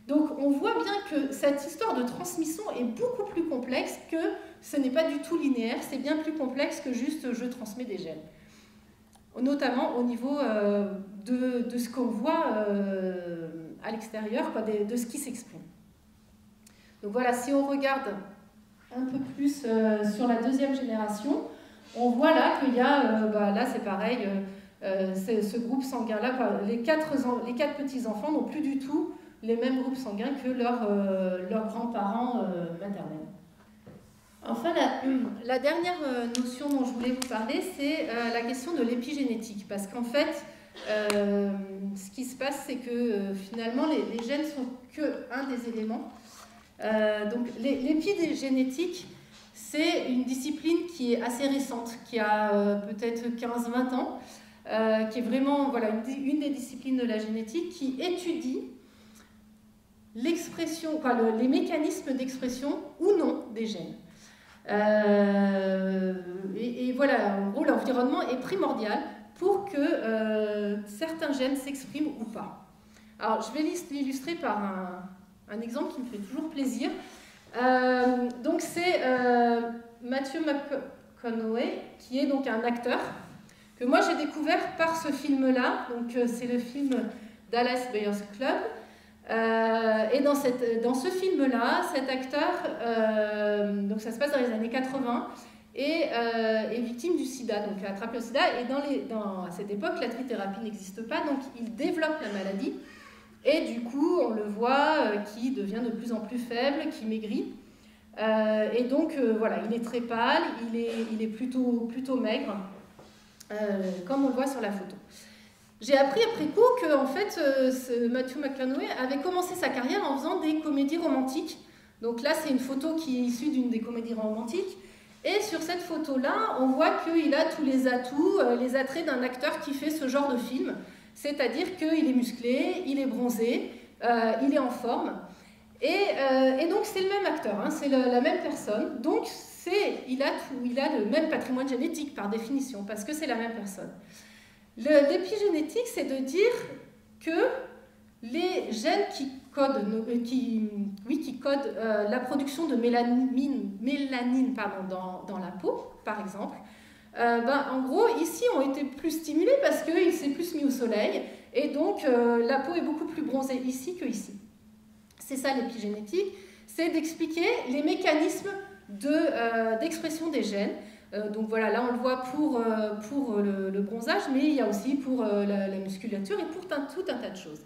Donc, on voit bien que cette histoire de transmission est beaucoup plus complexe que ce n'est pas du tout linéaire, c'est bien plus complexe que juste je transmets des gènes. Notamment au niveau de ce qu'on voit à l'extérieur, de ce qui s'exprime. Donc voilà, si on regarde un peu plus sur la deuxième génération, on voit là qu'il y a, là c'est pareil, ce groupe sanguin-là, les quatre petits-enfants n'ont plus du tout les mêmes groupes sanguins que leurs grands-parents maternels. Enfin, la dernière notion dont je voulais vous parler, c'est la question de l'épigénétique. Parce qu'en fait, ce qui se passe, c'est que finalement, les gènes sont qu'un des éléments. Donc l'épigénétique, c'est une discipline qui est assez récente, qui a peut-être 15-20 ans, qui est vraiment une des disciplines de la génétique qui étudie l'expression, les mécanismes d'expression ou non des gènes. Et voilà, en gros, l'environnement est primordial pour que certains gènes s'expriment ou pas. Alors, je vais l'illustrer par un exemple qui me fait toujours plaisir. Donc c'est Matthew McConaughey, qui est donc un acteur que moi j'ai découvert par ce film-là. Donc c'est le film Dallas Buyers Club. Et dans ce film-là, cet acteur, donc ça se passe dans les années 80, est victime du sida, donc a attrapé le sida. Et à cette époque, la trithérapie n'existe pas, donc il développe la maladie. Et du coup, on le voit qui devient de plus en plus faible, qui maigrit. Et donc, voilà, il est très pâle, il est plutôt maigre, comme on le voit sur la photo. J'ai appris après coup que en fait, ce Matthew McConaughey avait commencé sa carrière en faisant des comédies romantiques. Donc là, c'est une photo qui est issue d'une des comédies romantiques. Et sur cette photo-là, on voit qu'il a tous les atouts, les attraits d'un acteur qui fait ce genre de film. C'est-à-dire qu'il est musclé, il est bronzé, il est en forme. Et donc, c'est le même acteur, hein, c'est la même personne. Donc, il a le même patrimoine génétique, par définition, parce que c'est la même personne. L'épigénétique, c'est de dire que les gènes qui codent la production de mélanine dans la peau, par exemple, en gros, ici, ont été plus stimulés parce qu'il s'est plus mis au soleil, et donc la peau est beaucoup plus bronzée ici que ici. C'est ça l'épigénétique, c'est d'expliquer les mécanismes d'expression des gènes. Donc voilà, là on le voit pour le bronzage, mais il y a aussi pour la musculature et pour tout un tas de choses.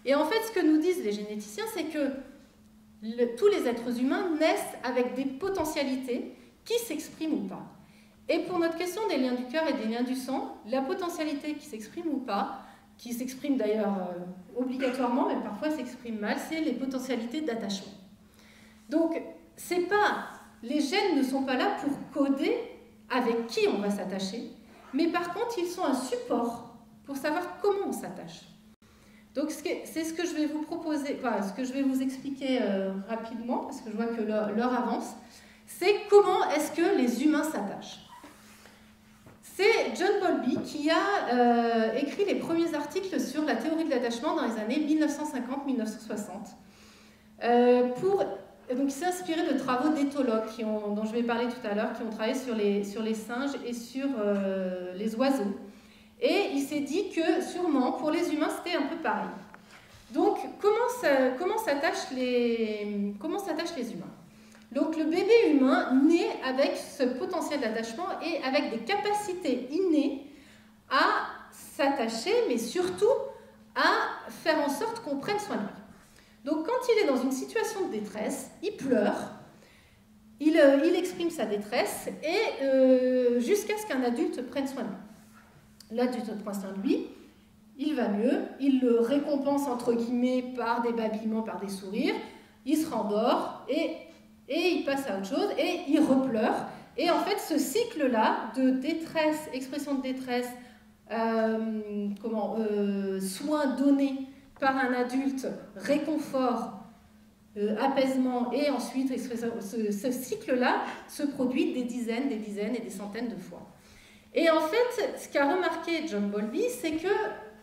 Et en fait, ce que nous disent les généticiens, c'est que tous les êtres humains naissent avec des potentialités qui s'expriment ou pas. Et pour notre question des liens du cœur et des liens du sang, la potentialité qui s'exprime ou pas, qui s'exprime d'ailleurs obligatoirement, mais parfois s'exprime mal, c'est les potentialités d'attachement. Donc, c'est pas les gènes ne sont pas là pour coder avec qui on va s'attacher, mais par contre, ils sont un support pour savoir comment on s'attache. Donc, c'est ce que je vais vous proposer, enfin, ce que je vais vous expliquer rapidement, parce que je vois que l'heure avance, c'est comment est-ce que les humains s'attachent. C'est John Bowlby qui a écrit les premiers articles sur la théorie de l'attachement dans les années 1950-1960. Donc, il s'est inspiré de travaux d'éthologues dont je vais parler tout à l'heure, qui ont travaillé sur les singes et sur les oiseaux. Et il s'est dit que sûrement, pour les humains, c'était un peu pareil. Donc, comment s'attachent les humains? Donc, le bébé humain naît avec ce potentiel d'attachement et avec des capacités innées à s'attacher, mais surtout à faire en sorte qu'on prenne soin de lui. Donc, quand il est dans une situation de détresse, il pleure, il exprime sa détresse, et jusqu'à ce qu'un adulte prenne soin de lui. L'adulte prend soin de lui, il va mieux, il le récompense entre guillemets par des babillements, par des sourires, il se rendort, et il passe à autre chose, et il repleure. Et en fait, ce cycle-là de détresse, expression de détresse, soins donnés par un adulte, réconfort, apaisement, et ensuite ce cycle-là se produit des dizaines et des centaines de fois. Et en fait, ce qu'a remarqué John Bowlby, c'est que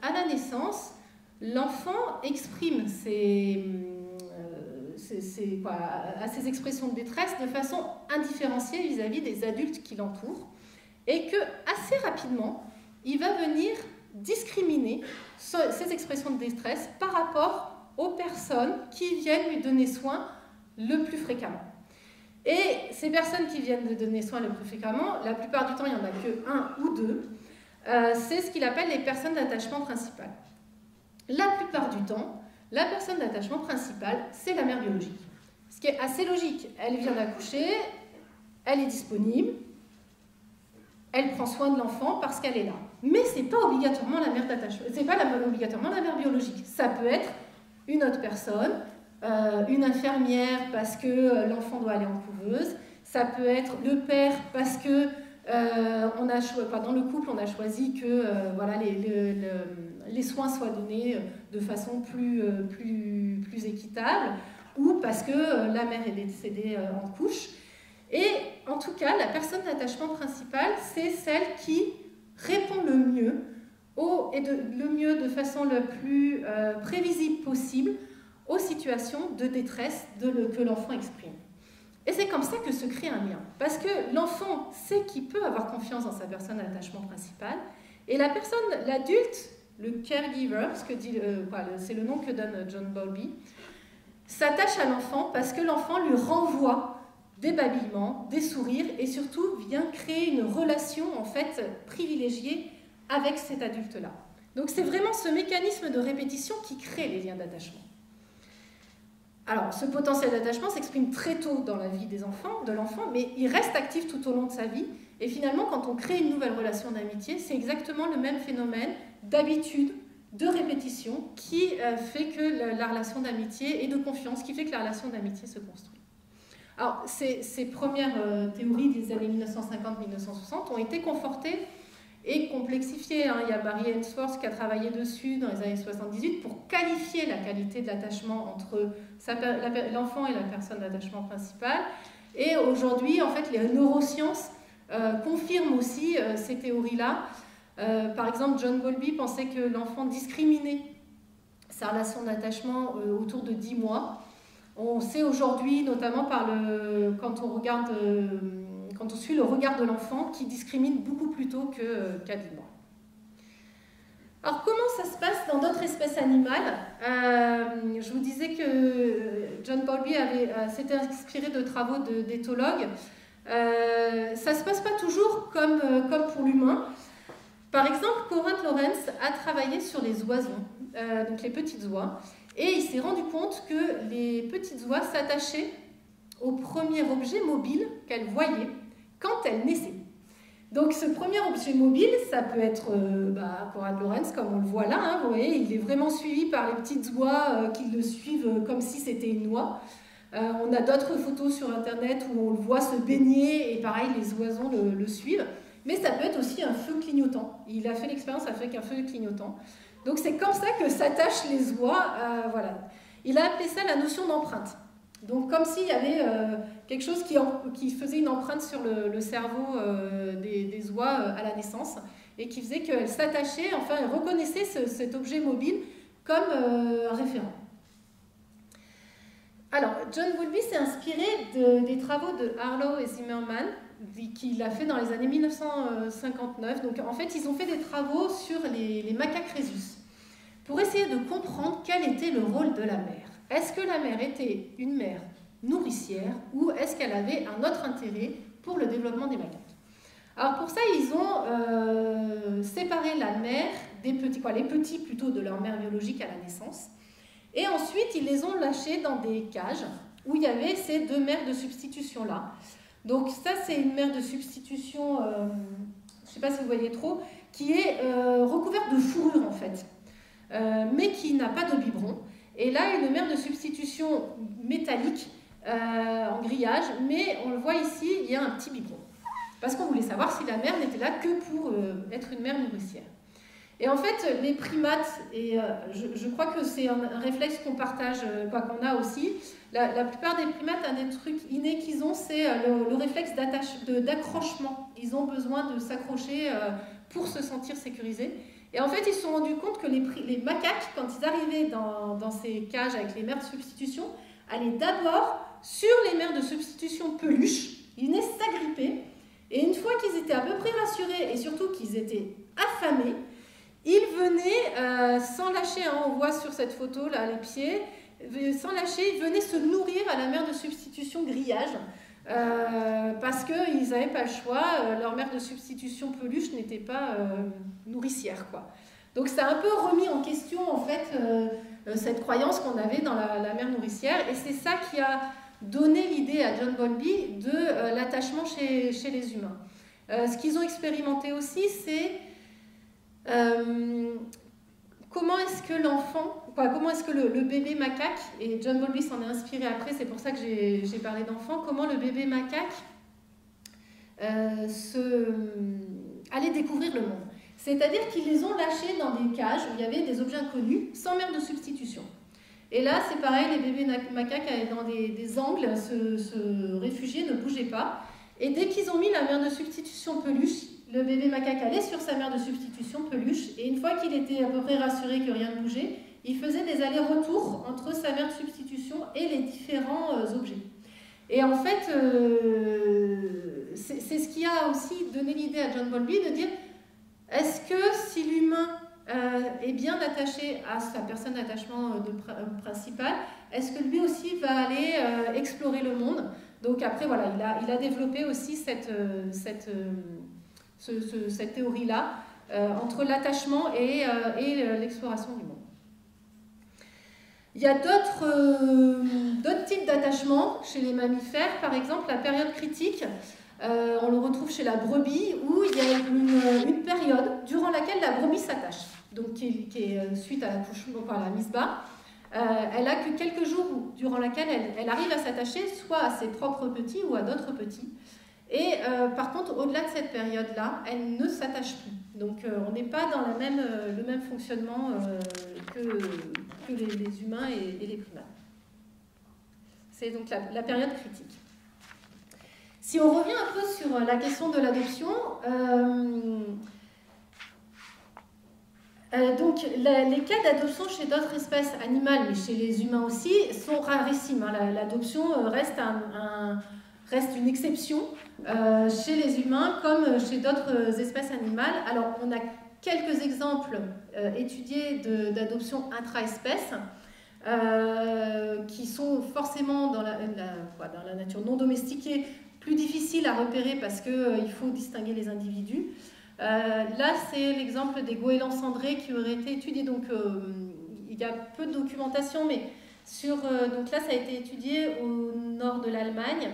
à la naissance, l'enfant exprime ses expressions de détresse de façon indifférenciée vis-à-vis des adultes qui l'entourent, et que assez rapidement, il va venir discriminer ces expressions de détresse par rapport aux personnes qui viennent lui donner soin le plus fréquemment. Et ces personnes qui viennent lui donner soin le plus fréquemment, la plupart du temps, il n'y en a que un ou deux, c'est ce qu'il appelle les personnes d'attachement principales. La plupart du temps, la personne d'attachement principale, c'est la mère biologique. Ce qui est assez logique. Elle vient d'accoucher, elle est disponible, elle prend soin de l'enfant parce qu'elle est là. Mais ce n'est pas obligatoirement la mère d'attachement, c'est pas obligatoirement la mère biologique. Ça peut être une autre personne, une infirmière parce que l'enfant doit aller en couveuse. Ça peut être le père parce que dans le couple, on a choisi que les soins soient donnés de façon plus équitable, ou parce que la mère est décédée en couche. Et en tout cas, la personne d'attachement principale, c'est celle qui répond le mieux, de façon la plus prévisible possible aux situations de détresse que l'enfant exprime. Et c'est comme ça que se crée un lien. Parce que l'enfant sait qu'il peut avoir confiance dans sa personne d'attachement principale, et l'adulte, le caregiver, c'est le nom que donne John Bowlby, s'attache à l'enfant parce que l'enfant lui renvoie des babillements, des sourires, et surtout vient créer une relation en fait privilégiée avec cet adulte-là. Donc c'est vraiment ce mécanisme de répétition qui crée les liens d'attachement. Alors, ce potentiel d'attachement s'exprime très tôt dans la vie de l'enfant, mais il reste actif tout au long de sa vie. Et finalement, quand on crée une nouvelle relation d'amitié, c'est exactement le même phénomène d'habitude, de répétition, qui fait que la relation d'amitié et de confiance, qui fait que la relation d'amitié se construit. Alors, ces premières théories des années 1950-1960 ont été confortées et complexifiées. Il y a Barry Ainsworth qui a travaillé dessus dans les années 78 pour qualifier la qualité de l'attachement entre l'enfant et la personne d'attachement principale. Et aujourd'hui, en fait, les neurosciences confirment aussi ces théories-là. Par exemple, John Bowlby pensait que l'enfant discriminait sa relation d'attachement autour de 10 mois. On sait aujourd'hui, notamment quand on suit le regard de l'enfant, qui discrimine beaucoup plus tôt qu'à 10 mois. Alors, comment ça se passe dans d'autres espèces animales? Je vous disais que John Bowlby s'était inspiré de travaux d'éthologues. Ça ne se passe pas toujours comme pour l'humain. Par exemple, Corinth Lawrence a travaillé sur les oiseaux, donc les petites oies, et il s'est rendu compte que les petites oies s'attachaient au premier objet mobile qu'elles voyaient quand elles naissaient. Donc ce premier objet mobile, ça peut être Corinth Lawrence, comme on le voit là, hein, vous voyez, il est vraiment suivi par les petites oies qui le suivent comme si c'était une oie. On a d'autres photos sur Internet où on le voit se baigner et pareil, les oiseaux le suivent. Mais ça peut être aussi un feu clignotant. Il a fait l'expérience avec un feu clignotant. Donc c'est comme ça que s'attachent les oies. Voilà. Il a appelé ça la notion d'empreinte. Donc comme s'il y avait quelque chose qui faisait une empreinte sur le cerveau des oies à la naissance et qui faisait qu'elles s'attachaient, enfin elles reconnaissaient cet objet mobile comme un référent. Alors, John Bowlby s'est inspiré des travaux de Harlow et Zimmerman, qu'il a fait dans les années 1959. Donc, en fait, ils ont fait des travaux sur les macaques rhésus pour essayer de comprendre quel était le rôle de la mère. Est-ce que la mère était une mère nourricière ou est-ce qu'elle avait un autre intérêt pour le développement des macaques? Alors, pour ça, ils ont séparé la mère des petits, les petits plutôt de leur mère biologique à la naissance. Et ensuite, ils les ont lâchés dans des cages où il y avait ces deux mères de substitution-là. Donc ça, c'est une mère de substitution, je ne sais pas si vous voyez trop, qui est recouverte de fourrure en fait, mais qui n'a pas de biberon. Et là, une mère de substitution métallique en grillage, mais on le voit ici, il y a un petit biberon. Parce qu'on voulait savoir si la mère n'était là que pour être une mère nourricière. Et en fait, les primates, et je crois que c'est un réflexe qu'on partage, qu'on a aussi, la plupart des primates, un des trucs innés qu'ils ont, c'est le réflexe d'accrochement. Ils ont besoin de s'accrocher pour se sentir sécurisés. Et en fait, ils se sont rendus compte que les macaques, quand ils arrivaient dans ces cages avec les mères de substitution, allaient d'abord sur les mères de substitution peluches, ils venaient s'agripper, et une fois qu'ils étaient à peu près rassurés, et surtout qu'ils étaient affamés, ils venaient, sans lâcher, hein, on voit sur cette photo là les pieds, sans lâcher, ils venaient se nourrir à la mère de substitution grillage parce qu'ils n'avaient pas le choix, leur mère de substitution peluche n'était pas nourricière, quoi. Donc ça a un peu remis en question en fait cette croyance qu'on avait dans la mère nourricière et c'est ça qui a donné l'idée à John Bowlby de l'attachement chez les humains. Ce qu'ils ont expérimenté aussi, c'est comment est-ce que comment est-ce que le bébé macaque, et John Bowlby s'en est inspiré après, c'est pour ça que j'ai parlé d'enfant, comment le bébé macaque allait découvrir le monde. C'est-à-dire qu'ils les ont lâchés dans des cages où il y avait des objets inconnus, sans mère de substitution. Et là, c'est pareil, les bébés macaques allaient dans des angles, se réfugier, ne bougeaient pas. Et dès qu'ils ont mis la mère de substitution peluche, le bébé macaque allait sur sa mère de substitution peluche, et une fois qu'il était à peu près rassuré que rien ne bougeait, il faisait des allers-retours entre sa mère de substitution et les différents objets. Et en fait, c'est ce qui a aussi donné l'idée à John Bowlby de dire, est-ce que si l'humain est bien attaché à sa personne d'attachement principale, est-ce que lui aussi va aller explorer le monde? Donc après, voilà, il a développé aussi cette théorie-là entre l'attachement et l'exploration du monde. Il y a d'autres types d'attachement chez les mammifères, par exemple la période critique, on le retrouve chez la brebis, où il y a une période durant laquelle la brebis s'attache, donc qui est suite à la mise bas. Elle a que quelques jours durant laquelle elle arrive à s'attacher soit à ses propres petits ou à d'autres petits. Et par contre, au-delà de cette période-là, elle ne s'attache plus. Donc on n'est pas dans le même fonctionnement que les humains et les primates. C'est donc la période critique. Si on revient un peu sur la question de l'adoption, donc les cas d'adoption chez d'autres espèces animales, mais chez les humains aussi, sont rarissimes. Hein. L'adoption reste une exception chez les humains comme chez d'autres espèces animales. Alors on a quelques exemples étudiés d'adoption intra-espèces qui sont forcément dans la nature non domestiquée plus difficiles à repérer parce qu'il faut distinguer les individus. Là, c'est l'exemple des goélands cendrés qui auraient été étudiés. Donc, il y a peu de documentation, mais donc là, ça a été étudié au nord de l'Allemagne.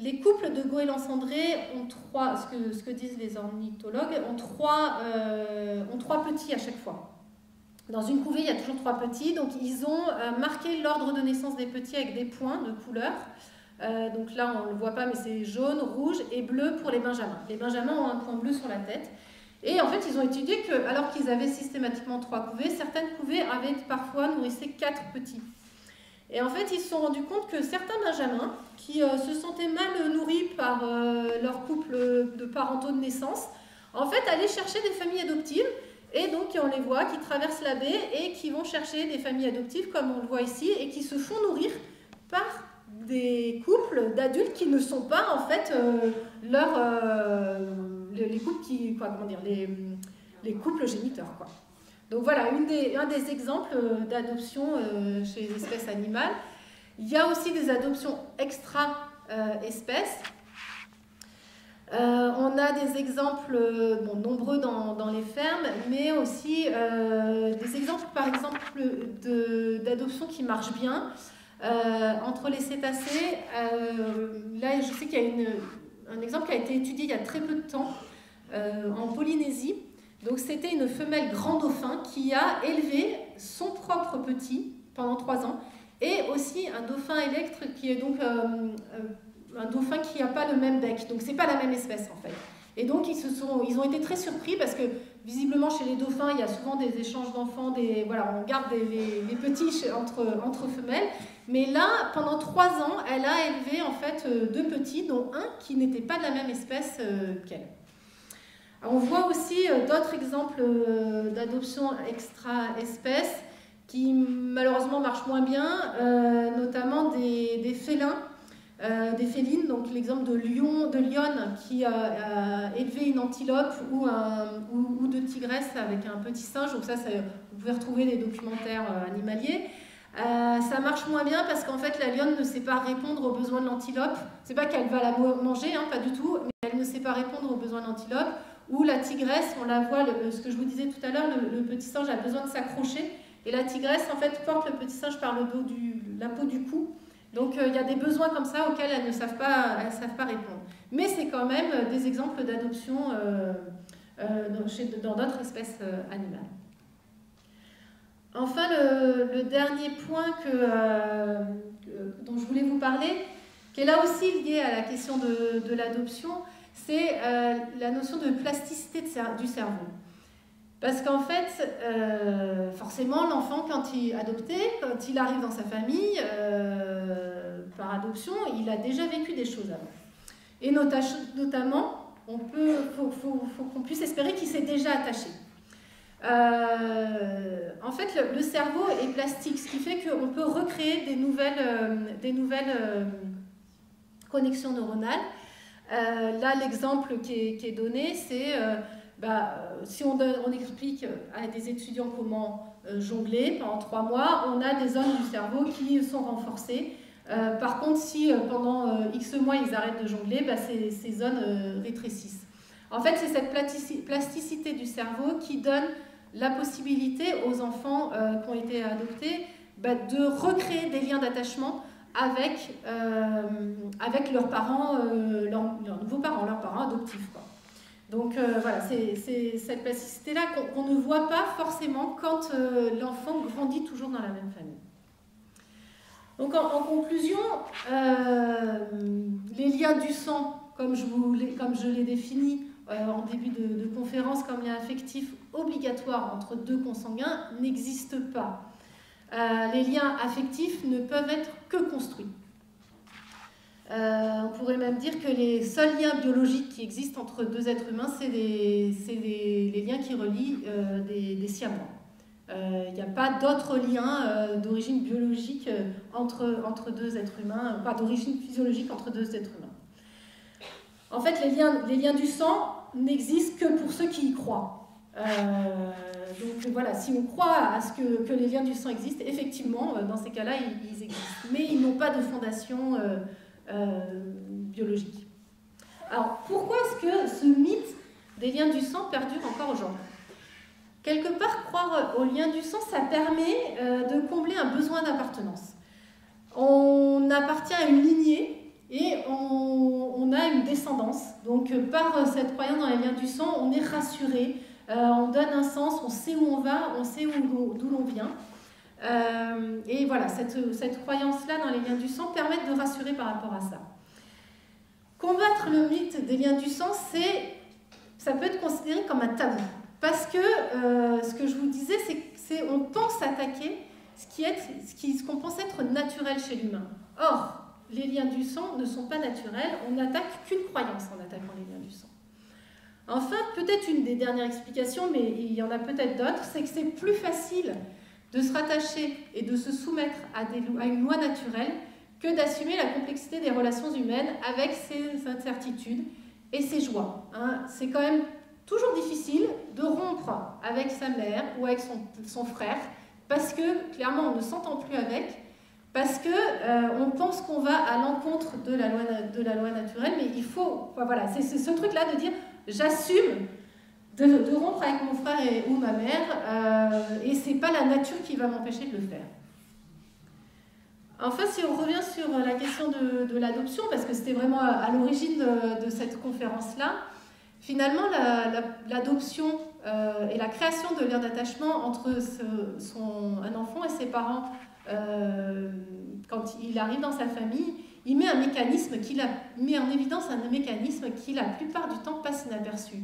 Les couples de goélands cendrés ont ce que disent les ornithologues, ont trois petits à chaque fois. Dans une couvée, il y a toujours 3 petits, donc ils ont marqué l'ordre de naissance des petits avec des points de couleur. Donc là, on ne le voit pas, mais c'est jaune, rouge et bleu pour les benjamins. Les benjamins ont un point bleu sur la tête. Et en fait, ils ont étudié que, alors qu'ils avaient systématiquement 3 couvées, certaines couvées avaient parfois nourrissaient 4 petits. Et en fait, ils se sont rendus compte que certains benjamins, qui se sentaient mal nourris par leur couple de parentaux de naissance, en fait, allaient chercher des familles adoptives. Et donc, on les voit qui traversent la baie et qui vont chercher des familles adoptives, comme on le voit ici, et qui se font nourrir par des couples d'adultes qui ne sont pas, en fait, les couples qui, quoi, comment dire, les couples géniteurs, quoi. Donc voilà, un des exemples d'adoption chez les espèces animales. Il y a aussi des adoptions extra-espèces. On a des exemples nombreux dans les fermes, mais aussi des exemples, par exemple, d'adoption qui marchent bien. Entre les cétacés, là je sais qu'il y a un exemple qui a été étudié il y a très peu de temps en Polynésie. Donc c'était une femelle grand dauphin qui a élevé son propre petit pendant 3 ans et aussi un dauphin électre qui est donc un dauphin qui n'a pas le même bec, donc c'est pas la même espèce en fait. Et donc ils ont été très surpris parce que visiblement chez les dauphins il y a souvent des échanges d'enfants, voilà, on garde les petits entre femelles, mais là pendant 3 ans elle a élevé en fait 2 petits, dont un qui n'était pas de la même espèce qu'elle. On voit aussi d'autres exemples d'adoption extra-espèces qui malheureusement marchent moins bien, notamment des félins. Des félines, donc l'exemple de lionne qui a élevé une antilope ou de tigresse avec un petit singe, donc ça vous pouvez retrouver des documentaires animaliers. Ça marche moins bien parce qu'en fait la lionne ne sait pas répondre aux besoins de l'antilope. C'est pas qu'elle va la manger, hein, pas du tout, mais elle ne sait pas répondre aux besoins de l'antilope. Ou la tigresse, on la voit, ce que je vous disais tout à l'heure, le petit singe a besoin de s'accrocher et la tigresse en fait porte le petit singe par le dos la peau du cou. Donc il y a des besoins comme ça auxquels elles ne savent pas répondre. Mais c'est quand même des exemples d'adoption dans d'autres espèces animales. Enfin, le dernier point dont je voulais vous parler, qui est là aussi lié à la question de l'adoption, c'est la notion de plasticité du cerveau. Parce qu'en fait, forcément, l'enfant, quand il est adopté, quand il arrive dans sa famille, par adoption, il a déjà vécu des choses avant. Et notamment, faut qu'on puisse espérer qu'il s'est déjà attaché. En fait, le cerveau est plastique, ce qui fait qu'on peut recréer des nouvelles connexions neuronales. Là, l'exemple qui est donné, c'est si on explique à des étudiants comment jongler pendant 3 mois, on a des zones du cerveau qui sont renforcées. Par contre, si pendant X mois ils arrêtent de jongler, ces zones rétrécissent. En fait, c'est cette plasticité du cerveau qui donne la possibilité aux enfants qui ont été adoptés de recréer des liens d'attachement avec leurs parents, leurs nouveaux parents, leurs parents adoptifs, quoi. Donc voilà, c'est cette plasticité-là qu'on ne voit pas forcément quand l'enfant grandit toujours dans la même famille. Donc en conclusion, les liens du sang, comme je l'ai défini en début de conférence, comme lien affectif obligatoire entre 2 consanguins, n'existent pas. Les liens affectifs ne peuvent être que construits. On pourrait même dire que les seuls liens biologiques qui existent entre 2 êtres humains, c'est les liens qui relient des siamois. Il n'y a pas d'autres liens d'origine biologique entre 2 êtres humains, pas d'origine physiologique entre 2 êtres humains. En fait, les liens du sang n'existent que pour ceux qui y croient. Donc voilà, si on croit à ce que les liens du sang existent, effectivement, dans ces cas-là, ils existent. Mais ils n'ont pas de fondation biologique. Alors, pourquoi est-ce que ce mythe des liens du sang perdure encore aujourd'hui ? Quelque part, croire aux liens du sang, ça permet de combler un besoin d'appartenance. On appartient à une lignée et on a une descendance. Donc, par cette croyance dans les liens du sang, on est rassuré. on donne un sens, on sait où on va, on sait d'où l'on vient. Et voilà, cette croyance-là dans les liens du sang permet de rassurer par rapport à ça. Combattre le mythe des liens du sang, ça peut être considéré comme un tabou. Parce que ce que je vous disais, c'est qu'on pense attaquer ce qu'on pense être naturel chez l'humain. Or, les liens du sang ne sont pas naturels, on n'attaque qu'une croyance en attaquant les liens du sang. Enfin, peut-être une des dernières explications, mais il y en a peut-être d'autres, c'est que c'est plus facile de se rattacher et de se soumettre à une loi naturelle que d'assumer la complexité des relations humaines avec ses incertitudes et ses joies. C'est quand même toujours difficile de rompre avec sa mère ou avec son frère, parce que clairement on ne s'entend plus avec, parce qu'on pense qu'on va à l'encontre de la loi naturelle, mais il faut, voilà, c'est ce truc-là de dire j'assume de rompre avec mon frère ou ma mère, et c'est pas la nature qui va m'empêcher de le faire. Enfin, si on revient sur la question de l'adoption, parce que c'était vraiment à l'origine de cette conférence-là, finalement, l'adoption et la création de liens d'attachement entre un enfant et ses parents, quand il arrive dans sa famille, il met en évidence un mécanisme qui, la plupart du temps, passe inaperçu.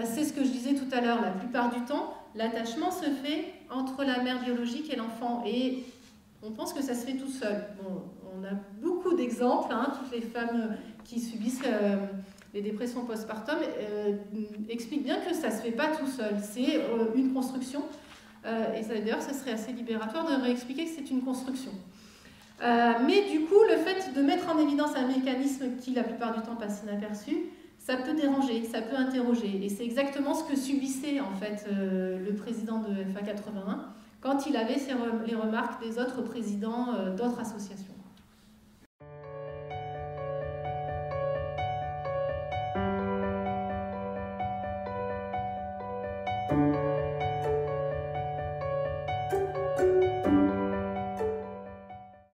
C'est ce que je disais tout à l'heure, la plupart du temps, l'attachement se fait entre la mère biologique et l'enfant, et on pense que ça se fait tout seul. Bon, on a beaucoup d'exemples, toutes les femmes qui subissent les dépressions postpartum expliquent bien que ça ne se fait pas tout seul, c'est une construction, et d'ailleurs ce serait assez libératoire de réexpliquer que c'est une construction. Mais du coup, le fait de mettre en évidence un mécanisme qui la plupart du temps passe inaperçu, ça peut déranger, ça peut interroger, et c'est exactement ce que subissait en fait le président de FA81 quand il avait les remarques des autres présidents d'autres associations.